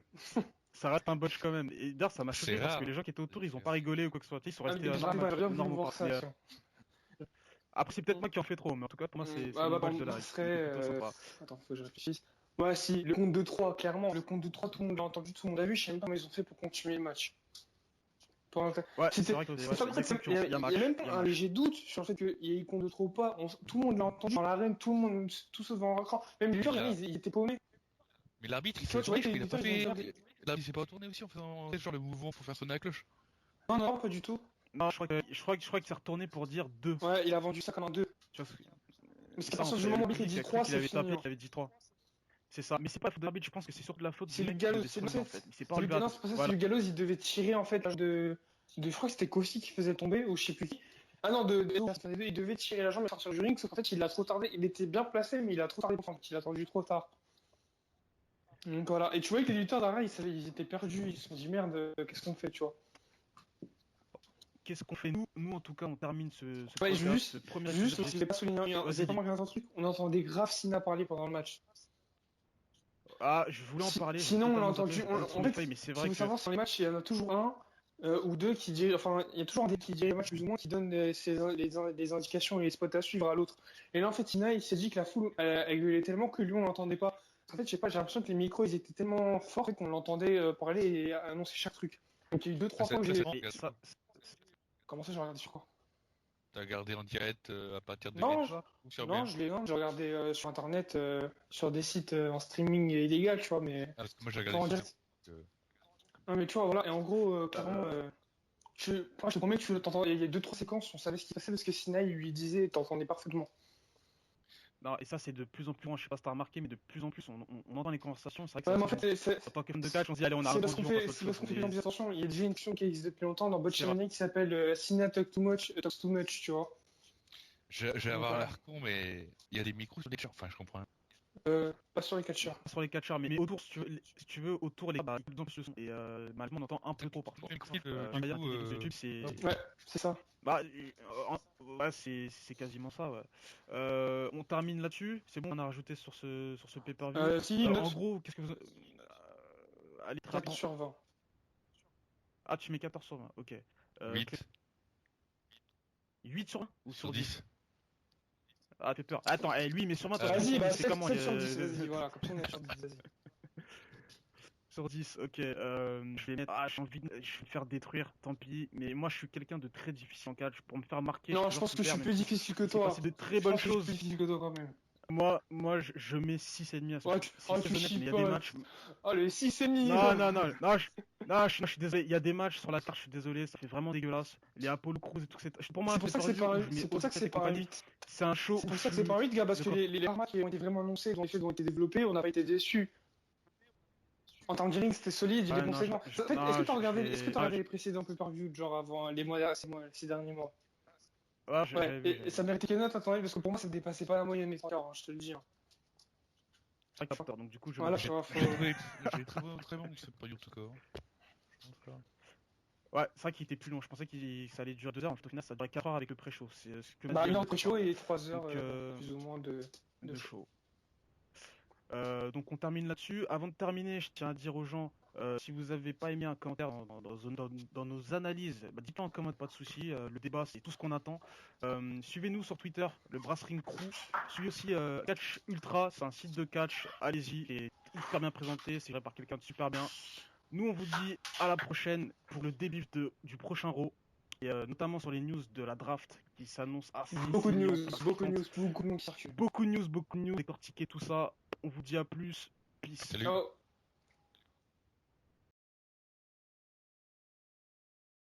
A: ça reste un botch quand même. Et d'ailleurs, ça m'a choqué
B: C'est
A: parce
B: rare.
A: que les gens qui étaient autour, ils ont
B: C'est
A: pas rigolé ou quoi que ce soit. Ils sont
C: Ah,
A: restés
C: mais
A: normal,
C: j'aimerais bien
A: normal ou
C: voir
A: pas.
C: ça,
A: Mais,
C: tiens.
A: après, c'est peut-être moi qui en fais trop, mais en tout cas, pour moi, c'est
C: Ah
A: mon
C: bah,
A: botch de la
C: ce
A: night.
C: serait.
A: Il était plutôt sympa.
C: Attends, faut que je réfléchisse. Ouais, si, le compte de 3 clairement. Le compte de 3 tout le monde l'a entendu, tout le monde a vu. Je sais même pas comment ils ont fait pour continuer le match.
A: Ouais, c'est
C: C'était-
A: vrai que
C: c'est pas
A: il y
C: vrai
A: a
C: que
A: concurrence, il y a
C: il y a
A: match.
C: même
A: Il y
C: pas
A: a
C: un
A: match.
C: léger doute sur le fait qu'il y ait compte de trop ou pas. Tout le monde l'a entendu dans l'arène, tout le monde, tout se vend en écran. Même les joueurs,
B: Là.
C: il était paumé.
B: Mais l'arbitre, il
C: Tu vois,
B: s'est
C: tu vois
B: tourné,
C: que
B: je
C: les
B: crois, il a pas
C: lutteurs, ils vont
B: fait. L'arbitre, il s'est pas retourné aussi en faisant genre le mouvement pour faire sonner la cloche.
C: Non, pas du tout.
A: Non, je crois qu'il s'est retourné pour dire 2.
C: Ouais, il a vendu ça comme un 2.
A: Tu vois,
C: Mais c'est
A: ça,
C: à partir
A: en
C: du
A: fait,
C: moment
A: le
C: où il
A: public
C: dit
A: a cru
C: 3,
A: qu'il
C: c'est
A: avait
C: fini.
A: tapé, qu'il avait dit 3. C'est ça. Mais c'est pas la faute de l'arbitre, je pense que c'est surtout la faute
C: C'est
A: du
C: le
A: mec
C: galop,
A: qui devait
C: c'est
A: sonner, en fait. Il s'est pas relevé à
C: non,
A: temps.
C: c'est pas ça, c'est
A: Voilà.
C: le galop, il devait tirer en fait je crois que c'était Kofi qui faisait tomber, ou je sais plus qui. Ah non, il devait tirer la jambe et sortir du ring, sauf qu'en fait il a trop tardé, il était bien placé, mais il a trop tardé, il a attendu trop tard. Donc voilà, et tu vois que les lutteurs derrière, ils étaient perdus, ils se sont dit merde, qu'est-ce qu'on fait, tu vois.
A: Qu'est-ce qu'on fait nous? Nous, en tout cas, on termine ce
C: Ouais,
A: podcast, ce premier
C: juste,
A: épisode.
C: si je l'ai pas souligné,
A: Vas-y,
C: j'ai pas
A: dis.
C: manqué un truc, on entendait grave Sina parler pendant le match.
A: Ah, je voulais en parler.
C: Sinon, on l'a entendu,
A: En fait, mais c'est
C: ce qu'il
A: vrai
C: faut
A: que.
C: savoir, sur les matchs, il y en a toujours un ou deux qui dirigent, enfin, il y a toujours un des qui dirige le match plus ou moins, qui donne les indications et les spots à suivre à l'autre. Et là, en fait, Ina, il s'est dit que la foule, elle gueulait tellement que lui, on l'entendait pas. En fait, je sais pas, j'ai l'impression que les micros, ils étaient tellement forts qu'on l'entendait parler et annoncer chaque truc. Donc, il y a eu deux, trois fois où j'ai.
A: Et ça,
C: Comment ça, j'ai regardé sur quoi?
B: T'as regardé en direct à partir de
C: Non,
B: Network ou sur
C: non,
B: BM?
C: j'ai regardé sur internet, sur des sites en streaming illégal, tu vois, mais.
B: Ah, parce que moi j'ai
C: Pas en
B: regardé
C: direct.
B: sur.
C: Non, mais tu vois, voilà, et en gros, clairement, moi, je te promets que tu t'entends, il y a deux, trois séquences, on savait ce qui passait parce que Sina, il lui disait, et t'entendais parfaitement.
A: non, et ça, c'est de plus en plus, je sais pas si t'as remarqué, mais de plus en plus, on entend les conversations. C'est vrai que
C: Ouais,
A: ça
C: mais en
A: se
C: fait, c'est
A: en tant que fan de catch, on se dit, allez, on a
C: c'est parce qu'on
A: entendu, on
C: fait,
A: passe à
C: c'est
A: autre
C: parce qu'on
A: chose.
C: fait bien attention. Il y a déjà une question qui existe depuis longtemps dans Bot
A: C'est vrai.
C: Channel qui s'appelle Sina Talks Too Much, tu vois.
B: Je vais avoir
C: Voilà.
B: l'air con, mais il y a des micros sur les chars. Enfin, je comprends.
C: Pas sur les catcheurs.
A: Sur les catcheurs, mais autour, si tu veux, autour, les gars, bah, ils coupent le son. Et malheureusement, on entend un peu trop parfois. Je regarde des vidéos sur YouTube, c'est.
C: Ouais, c'est ça.
A: Bah, ouais, c'est quasiment ça, ouais. On termine là-dessus. C'est bon, on a rajouté sur ce pay-per-view.
C: Si,
A: En
C: note
A: gros, qu'est-ce que vous. Allez, très
C: 14 sur 20.
A: Ah, tu mets 14 sur 20, ok.
B: 8
A: 8 sur 20 ou
B: sur 10.
A: Ah, t'es peur. Attends, lui, mais sur 20, toi,
C: Vas-y, bah,
A: c'est comment
C: 7 sur 10, vas-y, voilà, comme ça on est sur 10, vas-y.
A: Sur 10, ok. Je vais mettre. Ah, je vais me faire détruire, tant pis. Mais moi, je suis quelqu'un de très difficile en catch. Pour me faire marquer.
C: Non, je pense que je suis plus difficile que
A: C'est
C: toi.
A: passé de très bonnes
C: Je suis
A: choses.
C: plus difficile que toi quand même.
A: Moi, je mets 6,5 à ce
C: Ouais,
A: truc.
C: tu
A: Si je suis honnête, mais il y a des
C: chipotes.
A: matchs.
C: Oh, le 6,5.
A: Non, Non, je suis désolé, il y a des matchs sur la carte, je suis désolé, ça fait vraiment dégueulasse. Les Apollo Crews et tout, pour moi,
C: C'est pour ça que c'est pas, c'est pour ça que c'est pas un 8.
A: C'est un show.
C: C'est pour ça que c'est pas un 8, gars, parce que les formats qui ont été vraiment annoncés, les faits qui ont été développés, on n'a pas été déçus. En termes de ring, c'était solide, il y a des bons segments. Est-ce que t'as regardé les précédents pay-per-view, genre avant ces derniers mois?
A: Ouais,
C: et ça méritait quelle note, attendez, parce que pour moi, ça ne dépassait pas la moyenne des 3 quarts, je te le dis.
A: C'est 5 quarts, donc du coup,
C: Voilà,
B: J'ai très bon, c'est pas du tout cas.
A: Ouais, c'est vrai qu'il était plus long. Je pensais que ça allait durer 2 heures. En fait, au final, ça durait 4 heures avec le pré-show. C'est ce que
C: 1 heure de pré-show et 3 heures
A: donc,
C: plus ou moins de
A: show. Donc on termine là-dessus. Avant de terminer, je tiens à dire aux gens, si vous n'avez pas aimé un commentaire dans nos analyses, dites-le en commentaire, pas de souci. Le débat, c'est tout ce qu'on attend. Suivez-nous sur Twitter, le Brassring Crew. Suivez aussi Catch Ultra, c'est un site de catch. Allez-y, il est hyper bien présenté, c'est géré par quelqu'un de super bien. Nous, on vous dit à la prochaine pour le débrief du prochain Raw. Et notamment sur les news de la draft qui s'annonce assez.
C: Beaucoup de news qui circulent.
A: Beaucoup de news, décortiquer tout ça. On vous dit à plus. Peace.
B: Salut.
C: Ciao.